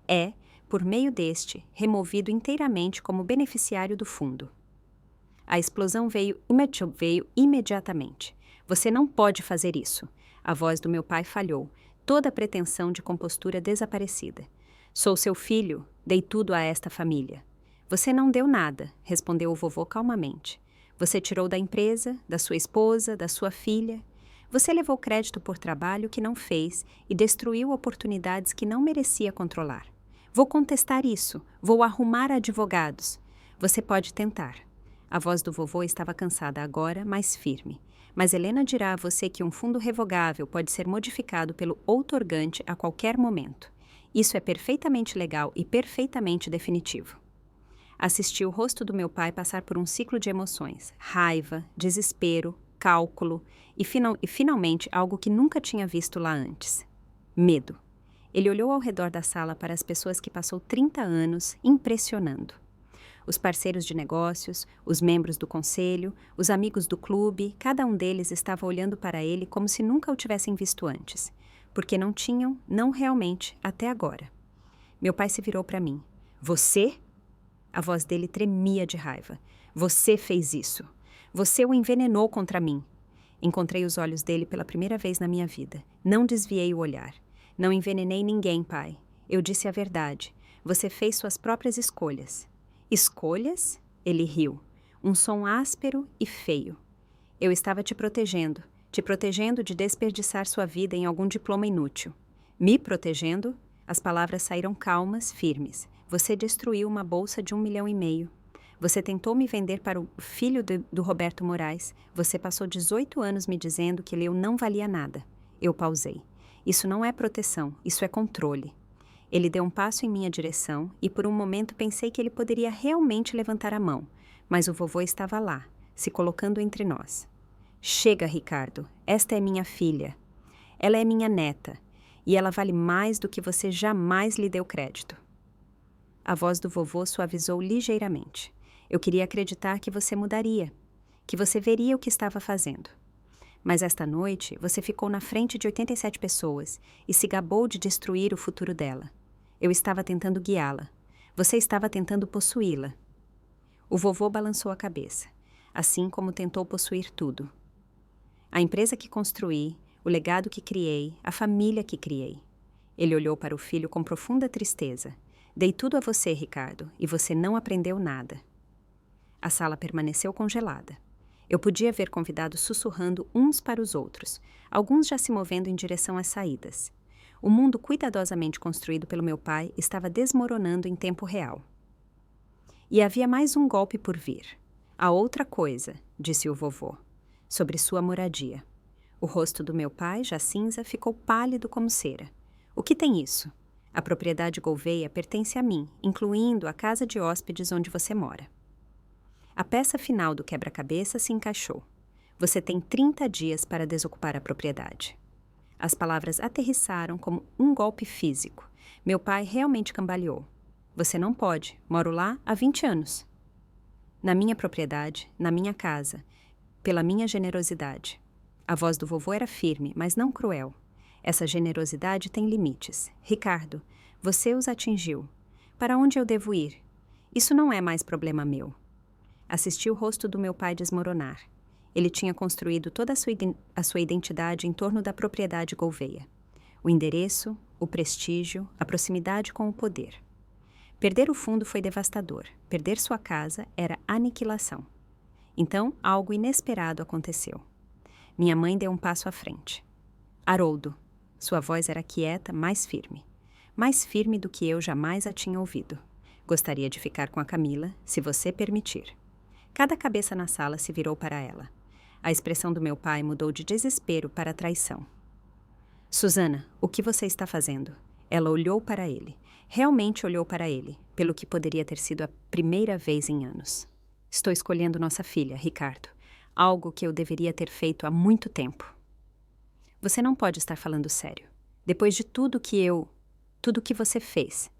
é, por meio deste, removido inteiramente como beneficiário do fundo. A explosão veio imediatamente. Você não pode fazer isso. A voz do meu pai falhou, toda a pretensão de compostura desaparecida. Sou seu filho, dei tudo a esta família. Você não deu nada, respondeu o vovô calmamente. Você tirou da empresa, da sua esposa, da sua filha. Você levou crédito por trabalho que não fez e destruiu oportunidades que não merecia controlar. Vou contestar isso, vou arrumar advogados. Você pode tentar. A voz do vovô estava cansada agora, mas firme. Mas Helena dirá a você que um fundo revogável pode ser modificado pelo outorgante a qualquer momento. Isso é perfeitamente legal e perfeitamente definitivo. Assisti o rosto do meu pai passar por um ciclo de emoções, raiva, desespero, cálculo e finalmente algo que nunca tinha visto lá antes. Medo. Ele olhou ao redor da sala para as pessoas que passou 30 anos impressionando. Os parceiros de negócios, os membros do conselho, os amigos do clube, cada um deles estava olhando para ele como se nunca o tivessem visto antes, porque não tinham, não realmente, até agora. Meu pai se virou para mim. Você? A voz dele tremia de raiva. Você fez isso. Você o envenenou contra mim. Encontrei os olhos dele pela primeira vez na minha vida. Não desviei o olhar. Não envenenei ninguém, pai. Eu disse a verdade. Você fez suas próprias escolhas. Escolhas? Ele riu. Um som áspero e feio. Eu estava te protegendo de desperdiçar sua vida em algum diploma inútil. Me protegendo? As palavras saíram calmas, firmes. Você destruiu uma bolsa de 1,5 milhão. Você tentou me vender para o filho do Roberto Moraes. Você passou 18 anos me dizendo que eu não valia nada. Eu pausei. Isso não é proteção, isso é controle. Ele deu um passo em minha direção e por um momento pensei que ele poderia realmente levantar a mão, mas o vovô estava lá, se colocando entre nós. Chega, Ricardo, esta é minha filha. Ela é minha neta e ela vale mais do que você jamais lhe deu crédito. A voz do vovô suavizou ligeiramente. Eu queria acreditar que você mudaria, que você veria o que estava fazendo. Mas esta noite você ficou na frente de 87 pessoas e se gabou de destruir o futuro dela. Eu estava tentando guiá-la. Você estava tentando possuí-la. O vovô balançou a cabeça, assim como tentou possuir tudo. A empresa que construí, o legado que criei, a família que criei. Ele olhou para o filho com profunda tristeza. Dei tudo a você, Ricardo, e você não aprendeu nada. A sala permaneceu congelada. Eu podia ver convidados sussurrando uns para os outros, alguns já se movendo em direção às saídas. O mundo cuidadosamente construído pelo meu pai estava desmoronando em tempo real. E havia mais um golpe por vir. A outra coisa, disse o vovô, sobre sua moradia. O rosto do meu pai, já cinza, ficou pálido como cera. O que tem isso? A propriedade Gouveia pertence a mim, incluindo a casa de hóspedes onde você mora. A peça final do quebra-cabeça se encaixou. Você tem 30 dias para desocupar a propriedade. As palavras aterrissaram como um golpe físico. Meu pai realmente cambaleou. Você não pode. Moro lá há 20 anos. Na minha propriedade, na minha casa, pela minha generosidade. A voz do vovô era firme, mas não cruel. Essa generosidade tem limites. Ricardo, você os atingiu. Para onde eu devo ir? Isso não é mais problema meu. Assisti o rosto do meu pai desmoronar. Ele tinha construído toda a sua identidade em torno da propriedade Gouveia. O endereço, o prestígio, a proximidade com o poder. Perder o fundo foi devastador. Perder sua casa era aniquilação. Então, algo inesperado aconteceu. Minha mãe deu um passo à frente. Haroldo. Sua voz era quieta, mais firme. Mais firme do que eu jamais a tinha ouvido. Gostaria de ficar com a Camila, se você permitir. Cada cabeça na sala se virou para ela. A expressão do meu pai mudou de desespero para traição. Susana, o que você está fazendo? Ela olhou para ele. Realmente olhou para ele, pelo que poderia ter sido a primeira vez em anos. Estou escolhendo nossa filha, Ricardo. Algo que eu deveria ter feito há muito tempo. Você não pode estar falando sério. Depois de tudo que você fez.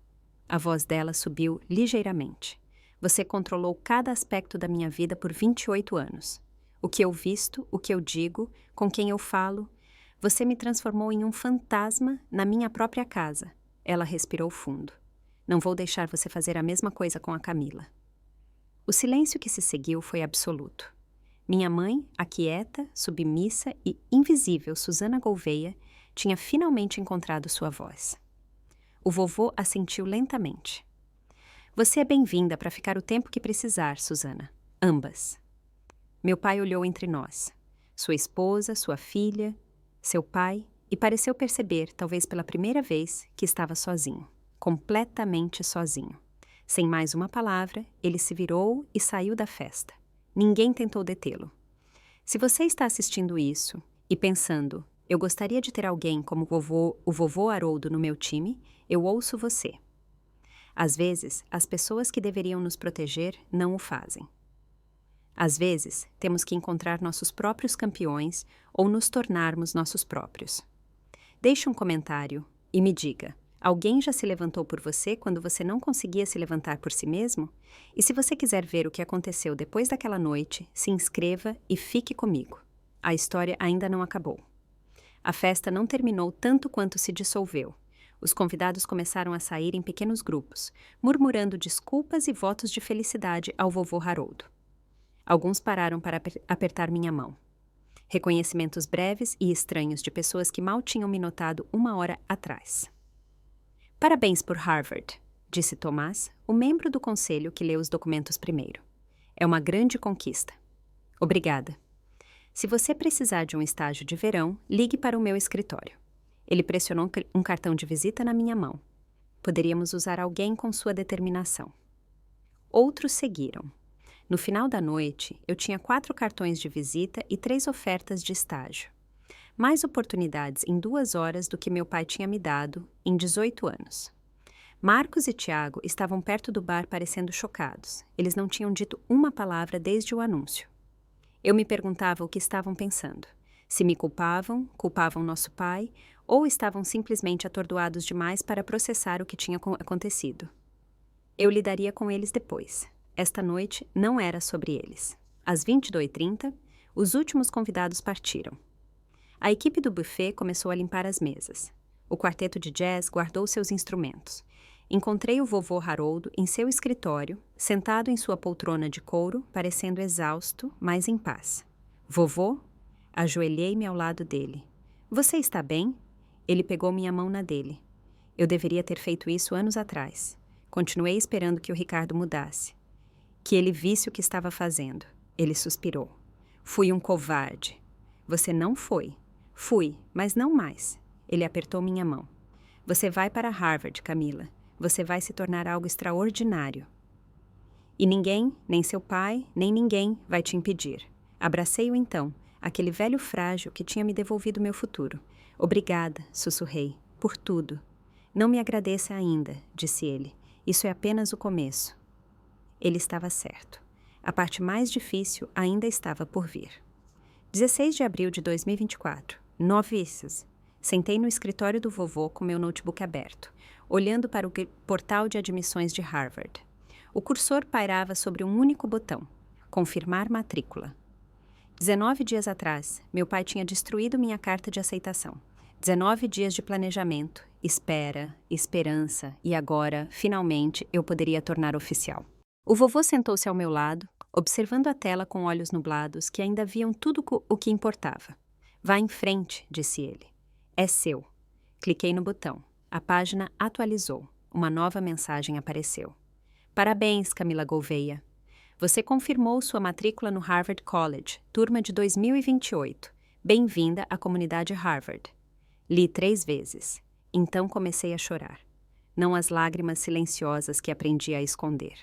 A voz dela subiu ligeiramente. Você controlou cada aspecto da minha vida por 28 anos. O que eu visto, o que eu digo, com quem eu falo. Você me transformou em um fantasma na minha própria casa. Ela respirou fundo. Não vou deixar você fazer a mesma coisa com a Camila. O silêncio que se seguiu foi absoluto. Minha mãe, a quieta, submissa e invisível Susana Gouveia, tinha finalmente encontrado sua voz. O vovô assentiu lentamente. Você é bem-vinda para ficar o tempo que precisar, Susana. Ambas. Meu pai olhou entre nós. Sua esposa, sua filha, seu pai, e pareceu perceber, talvez pela primeira vez, que estava sozinho. Completamente sozinho. Sem mais uma palavra, ele se virou e saiu da festa. Ninguém tentou detê-lo. Se você está assistindo isso e pensando, eu gostaria de ter alguém como o vovô Haroldo no meu time, eu ouço você. Às vezes, as pessoas que deveriam nos proteger não o fazem. Às vezes, temos que encontrar nossos próprios campeões ou nos tornarmos nossos próprios. Deixe um comentário e me diga, alguém já se levantou por você quando você não conseguia se levantar por si mesmo? E se você quiser ver o que aconteceu depois daquela noite, se inscreva e fique comigo. A história ainda não acabou. A festa não terminou tanto quanto se dissolveu. Os convidados começaram a sair em pequenos grupos, murmurando desculpas e votos de felicidade ao vovô Haroldo. Alguns pararam para apertar minha mão. Reconhecimentos breves e estranhos de pessoas que mal tinham me notado uma hora atrás. Parabéns por Harvard, disse Tomás, o membro do conselho que leu os documentos primeiro. É uma grande conquista. Obrigada. Se você precisar de um estágio de verão, ligue para o meu escritório. Ele pressionou um cartão de visita na minha mão. Poderíamos usar alguém com sua determinação. Outros seguiram. No final da noite, eu tinha 4 cartões de visita e 3 ofertas de estágio. Mais oportunidades em 2 horas do que meu pai tinha me dado em 18 anos. Marcos e Tiago estavam perto do bar parecendo chocados. Eles não tinham dito uma palavra desde o anúncio. Eu me perguntava o que estavam pensando. Se me culpavam nosso pai, ou estavam simplesmente atordoados demais para processar o que tinha acontecido. Eu lidaria com eles depois. Esta noite não era sobre eles. Às 22h30, os últimos convidados partiram. A equipe do buffet começou a limpar as mesas. O quarteto de jazz guardou seus instrumentos. Encontrei o vovô Haroldo em seu escritório, sentado em sua poltrona de couro, parecendo exausto, mas em paz. Vovô? Ajoelhei-me ao lado dele. Você está bem? Ele pegou minha mão na dele. Eu deveria ter feito isso anos atrás. Continuei esperando que o Ricardo mudasse. Que ele visse o que estava fazendo. Ele suspirou. Fui um covarde. Você não foi. Fui, mas não mais. Ele apertou minha mão. Você vai para Harvard, Camila. Você vai se tornar algo extraordinário. E ninguém, nem seu pai, nem ninguém vai te impedir. Abracei-o então, aquele velho frágil que tinha me devolvido meu futuro. Obrigada, sussurrei, por tudo. Não me agradeça ainda, disse ele. Isso é apenas o começo. Ele estava certo. A parte mais difícil ainda estava por vir. 16 de abril de 2024. Novícias. Sentei no escritório do vovô com meu notebook aberto, olhando para o portal de admissões de Harvard. O cursor pairava sobre um único botão: confirmar matrícula. 19 dias atrás, meu pai tinha destruído minha carta de aceitação. 19 dias de planejamento, espera, esperança, e agora, finalmente, eu poderia tornar oficial. O vovô sentou-se ao meu lado, observando a tela com olhos nublados que ainda viam tudo o que importava. Vá em frente, disse ele. É seu. Cliquei no botão. A página atualizou. Uma nova mensagem apareceu. Parabéns, Camila Gouveia. Você confirmou sua matrícula no Harvard College, turma de 2028. Bem-vinda à comunidade Harvard. Li 3 vezes. Então comecei a chorar. Não as lágrimas silenciosas que aprendi a esconder.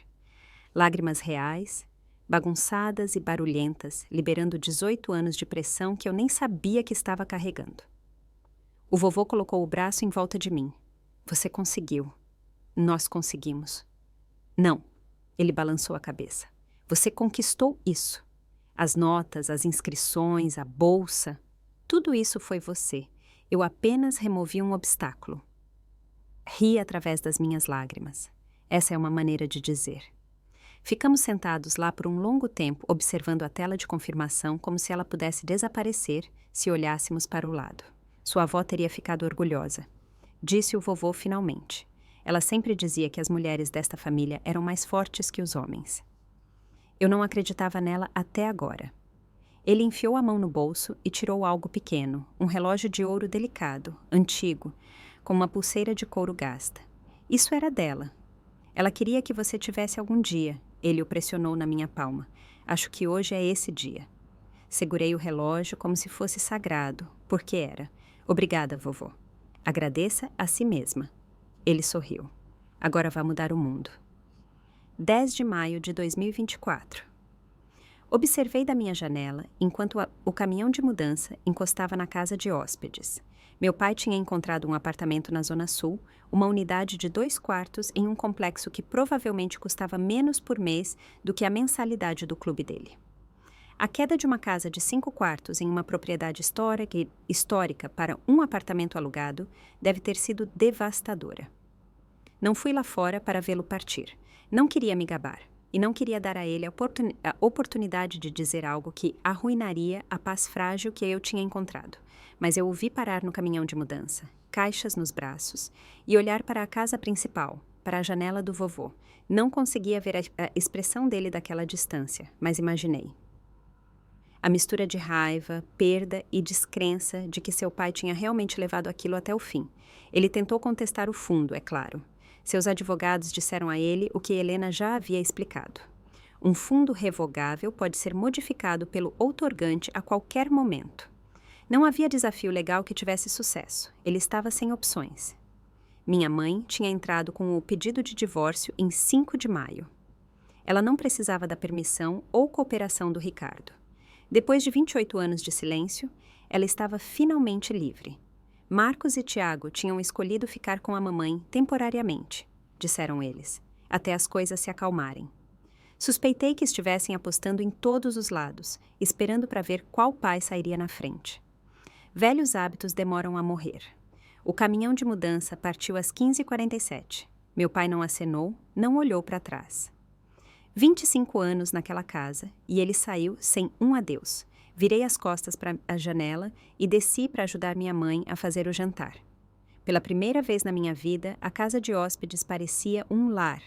Lágrimas reais, bagunçadas e barulhentas, liberando 18 anos de pressão que eu nem sabia que estava carregando. O vovô colocou o braço em volta de mim. Você conseguiu. Nós conseguimos. Não, ele balançou a cabeça. Você conquistou isso. As notas, as inscrições, a bolsa, tudo isso foi você. Eu apenas removi um obstáculo. Ri através das minhas lágrimas. Essa é uma maneira de dizer. Ficamos sentados lá por um longo tempo, observando a tela de confirmação como se ela pudesse desaparecer se olhássemos para o lado. Sua avó teria ficado orgulhosa. Disse o vovô finalmente. Ela sempre dizia que as mulheres desta família eram mais fortes que os homens. Eu não acreditava nela até agora. Ele enfiou a mão no bolso e tirou algo pequeno, um relógio de ouro delicado, antigo, com uma pulseira de couro gasta. Isso era dela. Ela queria que você tivesse algum dia. Ele o pressionou na minha palma. Acho que hoje é esse dia. Segurei o relógio como se fosse sagrado, porque era. Obrigada, vovô. Agradeça a si mesma. Ele sorriu. Agora vai mudar o mundo. 10 de maio de 2024. Observei da minha janela enquanto o caminhão de mudança encostava na casa de hóspedes. Meu pai tinha encontrado um apartamento na Zona Sul, uma unidade de 2 quartos em um complexo que provavelmente custava menos por mês do que a mensalidade do clube dele. A queda de uma casa de 5 quartos em uma propriedade histórica para um apartamento alugado deve ter sido devastadora. Não fui lá fora para vê-lo partir. Não queria me gabar. E não queria dar a ele a oportunidade de dizer algo que arruinaria a paz frágil que eu tinha encontrado. Mas eu o vi parar no caminhão de mudança, caixas nos braços, e olhar para a casa principal, para a janela do vovô. Não conseguia ver a expressão dele daquela distância, mas imaginei. A mistura de raiva, perda e descrença de que seu pai tinha realmente levado aquilo até o fim. Ele tentou contestar o fundo, é claro. Seus advogados disseram a ele o que Helena já havia explicado. Um fundo revogável pode ser modificado pelo outorgante a qualquer momento. Não havia desafio legal que tivesse sucesso. Ele estava sem opções. Minha mãe tinha entrado com o pedido de divórcio em 5 de maio. Ela não precisava da permissão ou cooperação do Ricardo. Depois de 28 anos de silêncio, ela estava finalmente livre. Marcos e Tiago tinham escolhido ficar com a mamãe temporariamente, disseram eles, até as coisas se acalmarem. Suspeitei que estivessem apostando em todos os lados, esperando para ver qual pai sairia na frente. Velhos hábitos demoram a morrer. O caminhão de mudança partiu às 15h47. Meu pai não acenou, não olhou para trás. 25 anos naquela casa, e ele saiu sem um adeus. Virei as costas para a janela e desci para ajudar minha mãe a fazer o jantar. Pela primeira vez na minha vida, a casa de hóspedes parecia um lar.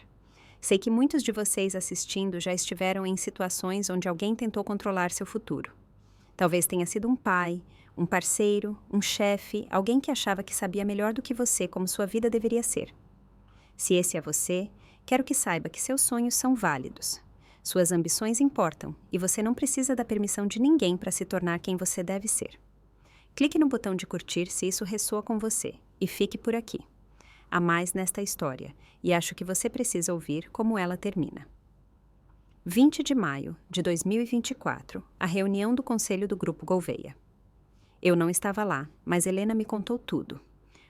Sei que muitos de vocês assistindo já estiveram em situações onde alguém tentou controlar seu futuro. Talvez tenha sido um pai, um parceiro, um chefe, alguém que achava que sabia melhor do que você como sua vida deveria ser. Se esse é você, quero que saiba que seus sonhos são válidos. Suas ambições importam e você não precisa da permissão de ninguém para se tornar quem você deve ser. Clique no botão de curtir se isso ressoa com você e fique por aqui. Há mais nesta história e acho que você precisa ouvir como ela termina. 20 de maio de 2024, a reunião do Conselho do Grupo Gouveia. Eu não estava lá, mas Helena me contou tudo.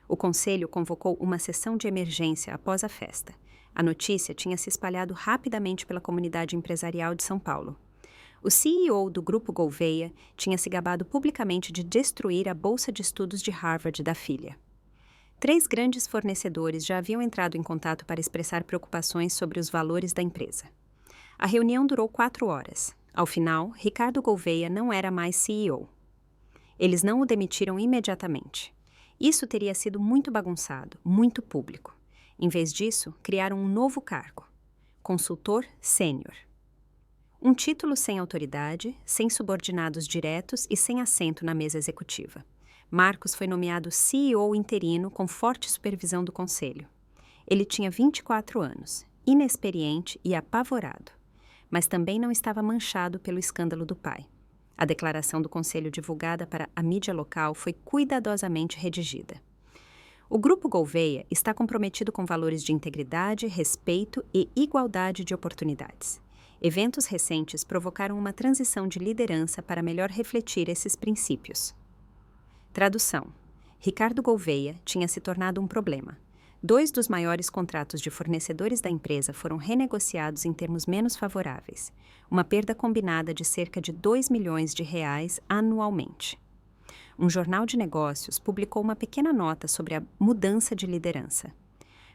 O Conselho convocou uma sessão de emergência após a festa. A notícia tinha se espalhado rapidamente pela comunidade empresarial de São Paulo. O CEO do Grupo Gouveia tinha se gabado publicamente de destruir a bolsa de estudos de Harvard da filha. 3 grandes fornecedores já haviam entrado em contato para expressar preocupações sobre os valores da empresa. A reunião durou 4 horas. Ao final, Ricardo Gouveia não era mais CEO. Eles não o demitiram imediatamente. Isso teria sido muito bagunçado, muito público. Em vez disso, criaram um novo cargo, consultor sênior. Um título sem autoridade, sem subordinados diretos e sem assento na mesa executiva. Marcos foi nomeado CEO interino com forte supervisão do conselho. Ele tinha 24 anos, inexperiente e apavorado, mas também não estava manchado pelo escândalo do pai. A declaração do conselho divulgada para a mídia local foi cuidadosamente redigida. O Grupo Gouveia está comprometido com valores de integridade, respeito e igualdade de oportunidades. Eventos recentes provocaram uma transição de liderança para melhor refletir esses princípios. Tradução. Ricardo Gouveia tinha se tornado um problema. 2 dos maiores contratos de fornecedores da empresa foram renegociados em termos menos favoráveis, uma perda combinada de cerca de 2 milhões de reais anualmente. Um jornal de negócios publicou uma pequena nota sobre a mudança de liderança.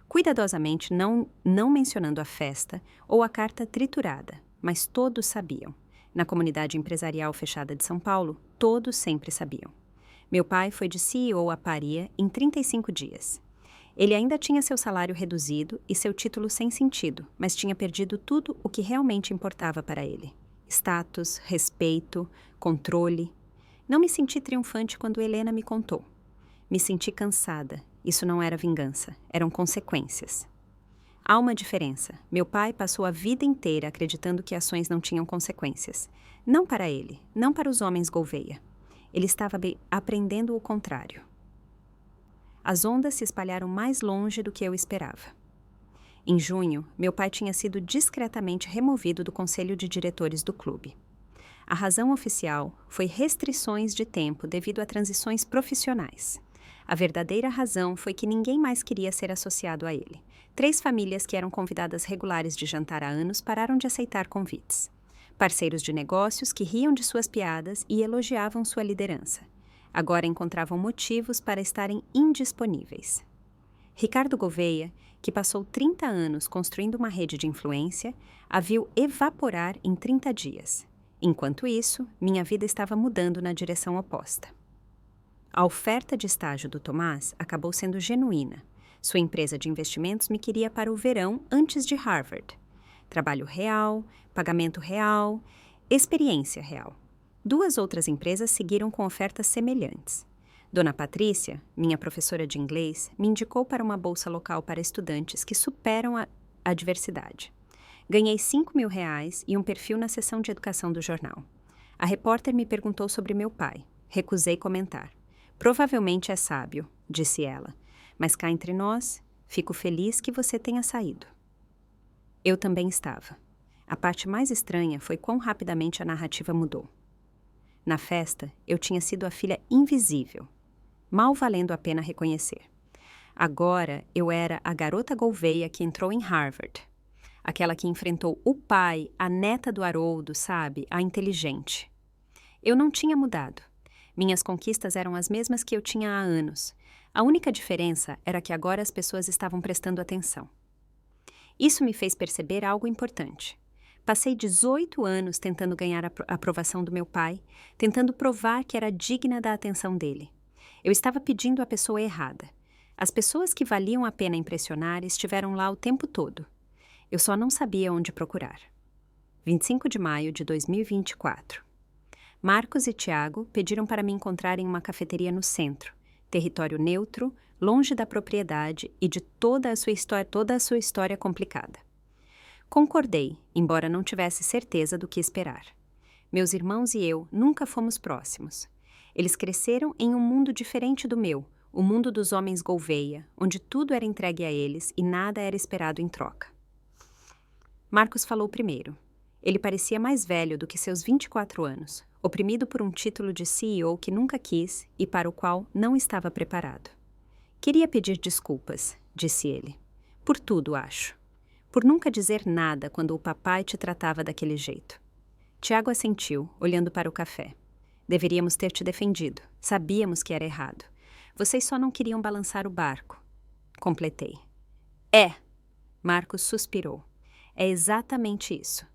Cuidadosamente não mencionando a festa ou a carta triturada, mas todos sabiam. Na comunidade empresarial fechada de São Paulo, todos sempre sabiam. Meu pai foi de CEO a Paria em 35 dias. Ele ainda tinha seu salário reduzido e seu título sem sentido, mas tinha perdido tudo o que realmente importava para ele. Status, respeito, controle. Não me senti triunfante quando Helena me contou. Me senti cansada. Isso não era vingança, eram consequências. Há uma diferença. Meu pai passou a vida inteira acreditando que ações não tinham consequências. Não para ele, não para os homens Gouveia. Ele estava aprendendo o contrário. As ondas se espalharam mais longe do que eu esperava. Em junho, meu pai tinha sido discretamente removido do conselho de diretores do clube. A razão oficial foi restrições de tempo devido a transições profissionais. A verdadeira razão foi que ninguém mais queria ser associado a ele. 3 famílias que eram convidadas regulares de jantar há anos pararam de aceitar convites. Parceiros de negócios que riam de suas piadas e elogiavam sua liderança. Agora encontravam motivos para estarem indisponíveis. Ricardo Gouveia, que passou 30 anos construindo uma rede de influência, a viu evaporar em 30 dias. Enquanto isso, minha vida estava mudando na direção oposta. A oferta de estágio do Tomás acabou sendo genuína. Sua empresa de investimentos me queria para o verão antes de Harvard. Trabalho real, pagamento real, experiência real. 2 outras empresas seguiram com ofertas semelhantes. Dona Patrícia, minha professora de inglês, me indicou para uma bolsa local para estudantes que superam a adversidade. Ganhei R$5.000 e um perfil na seção de educação do jornal. A repórter me perguntou sobre meu pai. Recusei comentar. Provavelmente é sábio, disse ela, mas cá entre nós, fico feliz que você tenha saído. Eu também estava. A parte mais estranha foi quão rapidamente a narrativa mudou. Na festa, eu tinha sido a filha invisível, mal valendo a pena reconhecer. Agora, eu era a garota Gouveia que entrou em Harvard. Aquela que enfrentou o pai, a neta do Haroldo, sabe? A inteligente. Eu não tinha mudado. Minhas conquistas eram as mesmas que eu tinha há anos. A única diferença era que agora as pessoas estavam prestando atenção. Isso me fez perceber algo importante. Passei 18 anos tentando ganhar a aprovação do meu pai, tentando provar que era digna da atenção dele. Eu estava pedindo a pessoa errada. As pessoas que valiam a pena impressionar estiveram lá o tempo todo. Eu só não sabia onde procurar. 25 de maio de 2024. Marcos e Tiago pediram para me encontrar em uma cafeteria no centro, território neutro, longe da propriedade e de toda a sua história complicada. Concordei, embora não tivesse certeza do que esperar. Meus irmãos e eu nunca fomos próximos. Eles cresceram em um mundo diferente do meu, o mundo dos homens Gouveia, onde tudo era entregue a eles e nada era esperado em troca. Marcos falou primeiro. Ele parecia mais velho do que seus 24 anos, oprimido por um título de CEO que nunca quis e para o qual não estava preparado. Queria pedir desculpas, disse ele. Por tudo, acho. Por nunca dizer nada quando o papai te tratava daquele jeito. Tiago assentiu, olhando para o café. Deveríamos ter te defendido. Sabíamos que era errado. Vocês só não queriam balançar o barco. Completei. É! Marcos suspirou. É exatamente isso.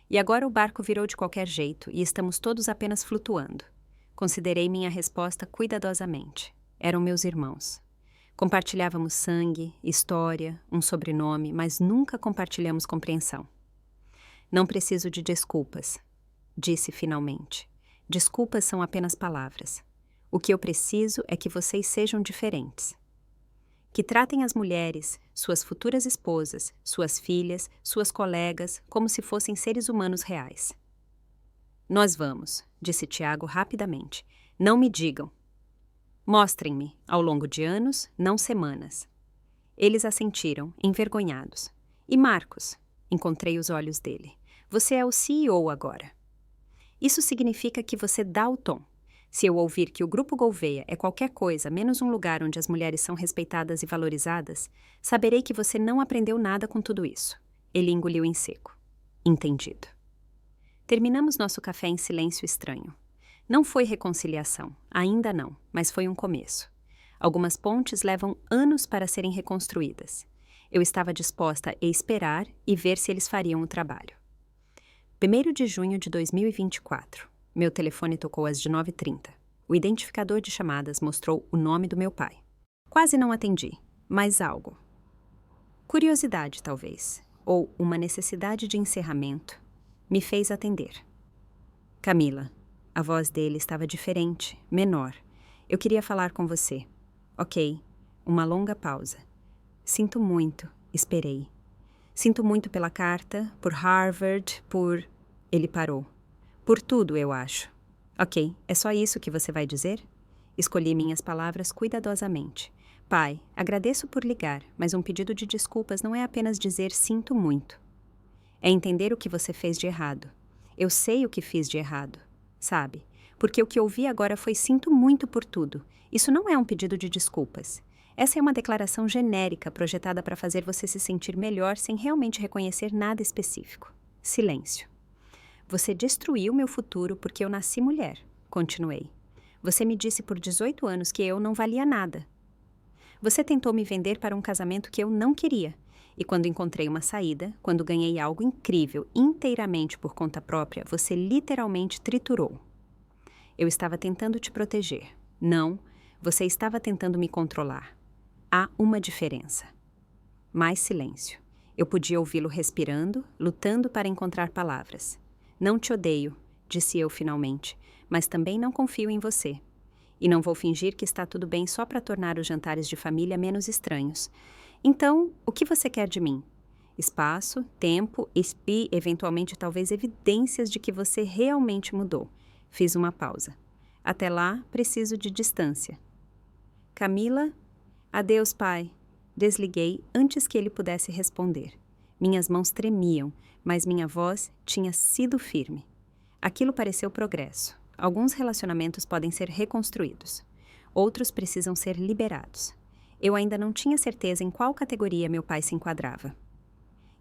E agora o barco virou de qualquer jeito e estamos todos apenas flutuando. Considerei minha resposta cuidadosamente. Eram meus irmãos. Compartilhávamos sangue, história, um sobrenome, mas nunca compartilhamos compreensão. Não preciso de desculpas, disse finalmente. Desculpas são apenas palavras. O que eu preciso é que vocês sejam diferentes. Que tratem as mulheres, suas futuras esposas, suas filhas, suas colegas, como se fossem seres humanos reais. Nós vamos, disse Tiago rapidamente. Não me digam. Mostrem-me, ao longo de anos, não semanas. Eles assentiram, envergonhados. E Marcos? Encontrei os olhos dele. Você é o CEO agora. Isso significa que você dá o tom. Se eu ouvir que o Grupo Gouveia é qualquer coisa menos um lugar onde as mulheres são respeitadas e valorizadas, saberei que você não aprendeu nada com tudo isso. Ele engoliu em seco. Entendido. Terminamos nosso café em silêncio estranho. Não foi reconciliação, ainda não, mas foi um começo. Algumas pontes levam anos para serem reconstruídas. Eu estava disposta a esperar e ver se eles fariam o trabalho. 1º de junho de 2024. Meu telefone tocou às 19h30. O identificador de chamadas mostrou o nome do meu pai. Quase não atendi, mas algo. Curiosidade, talvez, ou uma necessidade de encerramento, me fez atender. Camila. A voz dele estava diferente, menor. Eu queria falar com você. Ok. Uma longa pausa. Sinto muito. Esperei. Sinto muito pela carta, por Harvard, por... Ele parou. Por tudo, eu acho. Ok. É só isso que você vai dizer? Escolhi minhas palavras cuidadosamente. Pai, agradeço por ligar, mas um pedido de desculpas não é apenas dizer sinto muito. É entender o que você fez de errado. Eu sei o que fiz de errado. Sabe? Porque o que ouvi agora foi sinto muito por tudo. Isso não é um pedido de desculpas. Essa é uma declaração genérica projetada para fazer você se sentir melhor sem realmente reconhecer nada específico. Silêncio. Você destruiu meu futuro porque eu nasci mulher, continuei. Você me disse por 18 anos que eu não valia nada. Você tentou me vender para um casamento que eu não queria. E quando encontrei uma saída, quando ganhei algo incrível inteiramente por conta própria, você literalmente triturou. Eu estava tentando te proteger. Não, você estava tentando me controlar. Há uma diferença. Mais silêncio. Eu podia ouvi-lo respirando, lutando para encontrar palavras. Não te odeio, disse eu finalmente, mas também não confio em você. E não vou fingir que está tudo bem só para tornar os jantares de família menos estranhos. Então, o que você quer de mim? Espaço, tempo e, eventualmente, talvez evidências de que você realmente mudou. Fiz uma pausa. Até lá, preciso de distância. Camila? Adeus, pai. Desliguei antes que ele pudesse responder. Minhas mãos tremiam, mas minha voz tinha sido firme. Aquilo pareceu progresso. Alguns relacionamentos podem ser reconstruídos. Outros precisam ser liberados. Eu ainda não tinha certeza em qual categoria meu pai se enquadrava.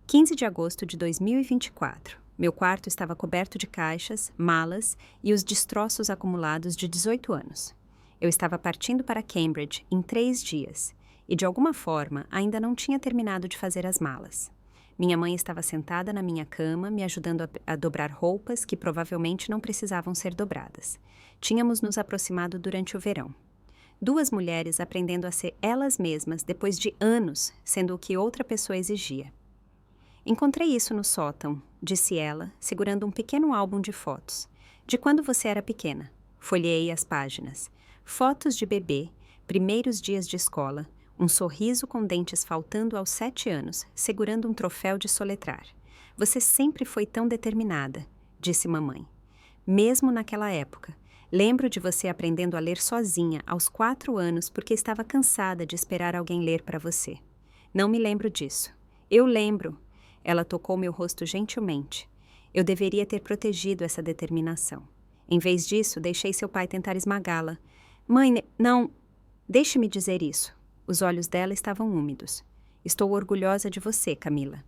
15 de agosto de 2024. Meu quarto estava coberto de caixas, malas e os destroços acumulados de 18 anos. Eu estava partindo para Cambridge em 3 dias e, de alguma forma, ainda não tinha terminado de fazer as malas. Minha mãe estava sentada na minha cama, me ajudando a dobrar roupas que provavelmente não precisavam ser dobradas. Tínhamos nos aproximado durante o verão. 2 mulheres aprendendo a ser elas mesmas depois de anos sendo o que outra pessoa exigia. Encontrei isso no sótão, disse ela, segurando um pequeno álbum de fotos. De quando você era pequena. Folheei as páginas. Fotos de bebê, primeiros dias de escola, um sorriso com dentes faltando aos 7 anos, segurando um troféu de soletrar. Você sempre foi tão determinada, disse mamãe. Mesmo naquela época, lembro de você aprendendo a ler sozinha aos 4 anos porque estava cansada de esperar alguém ler para você. Não me lembro disso. Eu lembro. Ela tocou meu rosto gentilmente. Eu deveria ter protegido essa determinação. Em vez disso, deixei seu pai tentar esmagá-la. Mãe, não... Deixe-me dizer isso. Os olhos dela estavam úmidos. Estou orgulhosa de você, Camila.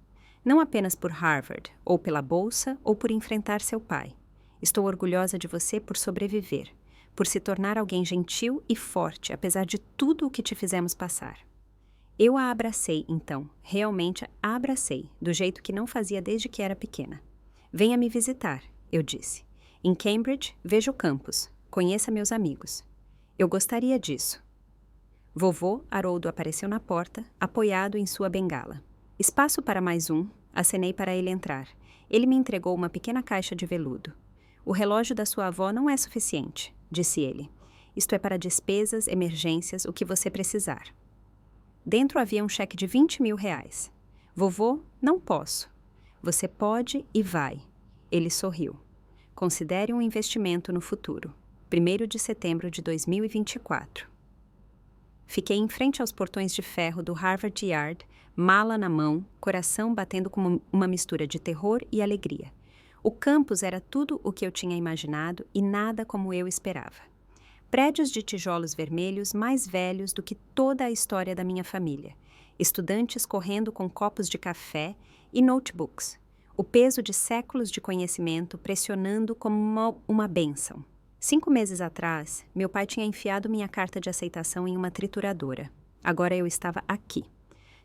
Não apenas por Harvard, ou pela bolsa, ou por enfrentar seu pai. Estou orgulhosa de você por sobreviver, por se tornar alguém gentil e forte, apesar de tudo o que te fizemos passar. Eu a abracei, então, realmente a abracei, do jeito que não fazia desde que era pequena. Venha me visitar, eu disse. Em Cambridge, veja o campus, conheça meus amigos. Eu gostaria disso. Vovô Haroldo apareceu na porta, apoiado em sua bengala. Espaço para mais um, acenei para ele entrar. Ele me entregou uma pequena caixa de veludo. O relógio da sua avó não é suficiente, disse ele. Isto é para despesas, emergências, o que você precisar. Dentro havia um cheque de 20 mil reais. Vovô, não posso. Você pode e vai. Ele sorriu. Considere um investimento no futuro. 1º de setembro de 2024. Fiquei em frente aos portões de ferro do Harvard Yard, mala na mão, coração batendo com uma mistura de terror e alegria. O campus era tudo o que eu tinha imaginado e nada como eu esperava. Prédios de tijolos vermelhos mais velhos do que toda a história da minha família. Estudantes correndo com copos de café e notebooks. O peso de séculos de conhecimento pressionando como uma bênção. 5 meses atrás, meu pai tinha enfiado minha carta de aceitação em uma trituradora. Agora eu estava aqui.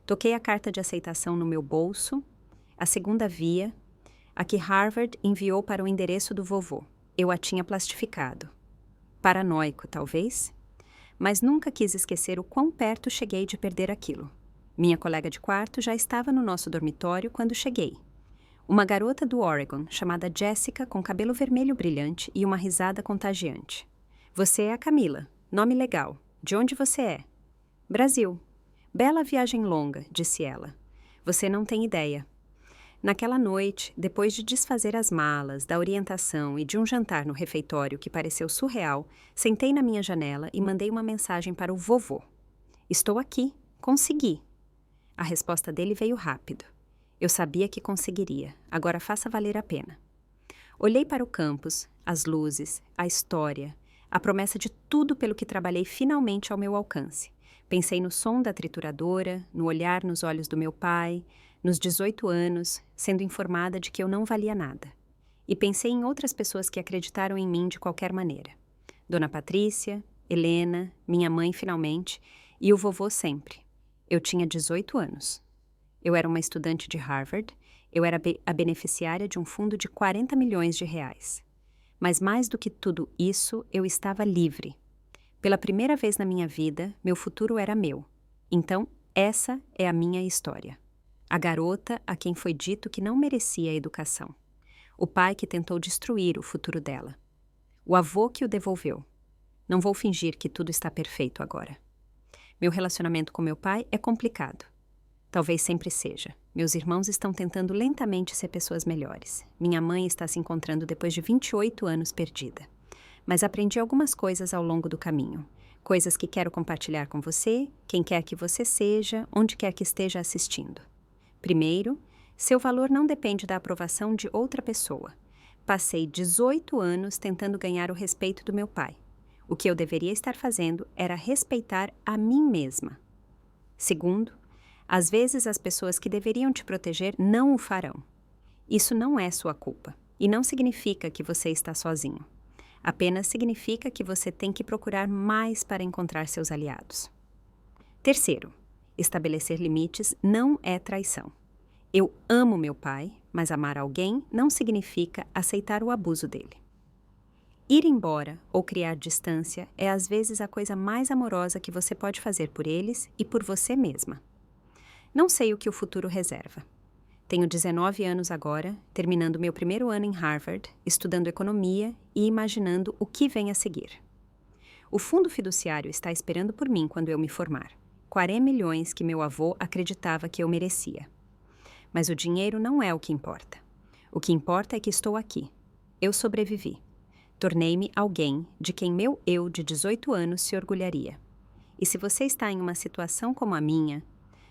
Toquei a carta de aceitação no meu bolso, a segunda via, a que Harvard enviou para o endereço do vovô. Eu a tinha plastificado. Paranoico, talvez? Mas nunca quis esquecer o quão perto cheguei de perder aquilo. Minha colega de quarto já estava no nosso dormitório quando cheguei. Uma garota do Oregon, chamada Jessica, com cabelo vermelho brilhante e uma risada contagiante. Você é a Camila. Nome legal. De onde você é? Brasil. Bela viagem longa, disse ela. Você não tem ideia. Naquela noite, depois de desfazer as malas, da orientação e de um jantar no refeitório que pareceu surreal, sentei na minha janela e mandei uma mensagem para o vovô. Estou aqui. Consegui. A resposta dele veio rápido. Eu sabia que conseguiria. Agora faça valer a pena. Olhei para o campus, as luzes, a história, a promessa de tudo pelo que trabalhei finalmente ao meu alcance. Pensei no som da trituradora, no olhar nos olhos do meu pai, nos 18 anos, sendo informada de que eu não valia nada. E pensei em outras pessoas que acreditaram em mim de qualquer maneira. Dona Patrícia, Helena, minha mãe finalmente, e o vovô sempre. Eu tinha 18 anos. Eu era uma estudante de Harvard, eu era a beneficiária de um fundo de 40 milhões de reais. Mas mais do que tudo isso, eu estava livre. Pela primeira vez na minha vida, meu futuro era meu. Então, essa é a minha história. A garota a quem foi dito que não merecia a educação. O pai que tentou destruir o futuro dela. O avô que o devolveu. Não vou fingir que tudo está perfeito agora. Meu relacionamento com meu pai é complicado. Talvez sempre seja. Meus irmãos estão tentando lentamente ser pessoas melhores. Minha mãe está se encontrando depois de 28 anos perdida. Mas aprendi algumas coisas ao longo do caminho. Coisas que quero compartilhar com você, quem quer que você seja, onde quer que esteja assistindo. Primeiro, seu valor não depende da aprovação de outra pessoa. Passei 18 anos tentando ganhar o respeito do meu pai. O que eu deveria estar fazendo era respeitar a mim mesma. Segundo, às vezes as pessoas que deveriam te proteger não o farão. Isso não é sua culpa e não significa que você está sozinho. Apenas significa que você tem que procurar mais para encontrar seus aliados. Terceiro, estabelecer limites não é traição. Eu amo meu pai, mas amar alguém não significa aceitar o abuso dele. Ir embora ou criar distância é às vezes a coisa mais amorosa que você pode fazer por eles e por você mesma. Não sei o que o futuro reserva. Tenho 19 anos agora, terminando meu primeiro ano em Harvard, estudando economia e imaginando o que vem a seguir. O fundo fiduciário está esperando por mim quando eu me formar. 40 milhões que meu avô acreditava que eu merecia. Mas o dinheiro não é o que importa. O que importa é que estou aqui. Eu sobrevivi. Tornei-me alguém de quem meu eu de 18 anos se orgulharia. E se você está em uma situação como a minha,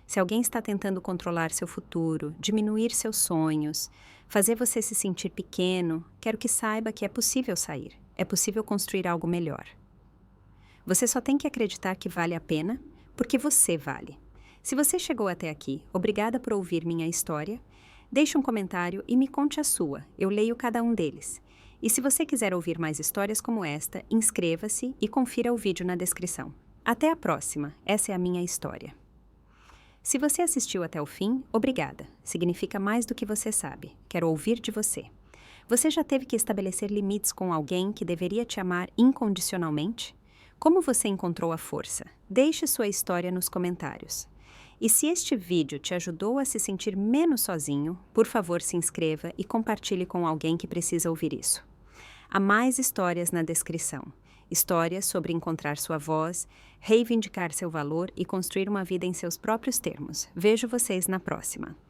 se alguém está tentando controlar seu futuro, diminuir seus sonhos, fazer você se sentir pequeno, quero que saiba que é possível sair. É possível construir algo melhor. Você só tem que acreditar que vale a pena, porque você vale. Se você chegou até aqui, obrigada por ouvir minha história. Deixe um comentário e me conte a sua. Eu leio cada um deles. E se você quiser ouvir mais histórias como esta, inscreva-se e confira o vídeo na descrição. Até a próxima. Essa é a minha história. Se você assistiu até o fim, obrigada. Significa mais do que você sabe. Quero ouvir de você. Você já teve que estabelecer limites com alguém que deveria te amar incondicionalmente? Como você encontrou a força? Deixe sua história nos comentários. E se este vídeo te ajudou a se sentir menos sozinho, por favor se inscreva e compartilhe com alguém que precisa ouvir isso. Há mais histórias na descrição. Histórias sobre encontrar sua voz, reivindicar seu valor e construir uma vida em seus próprios termos. Vejo vocês na próxima.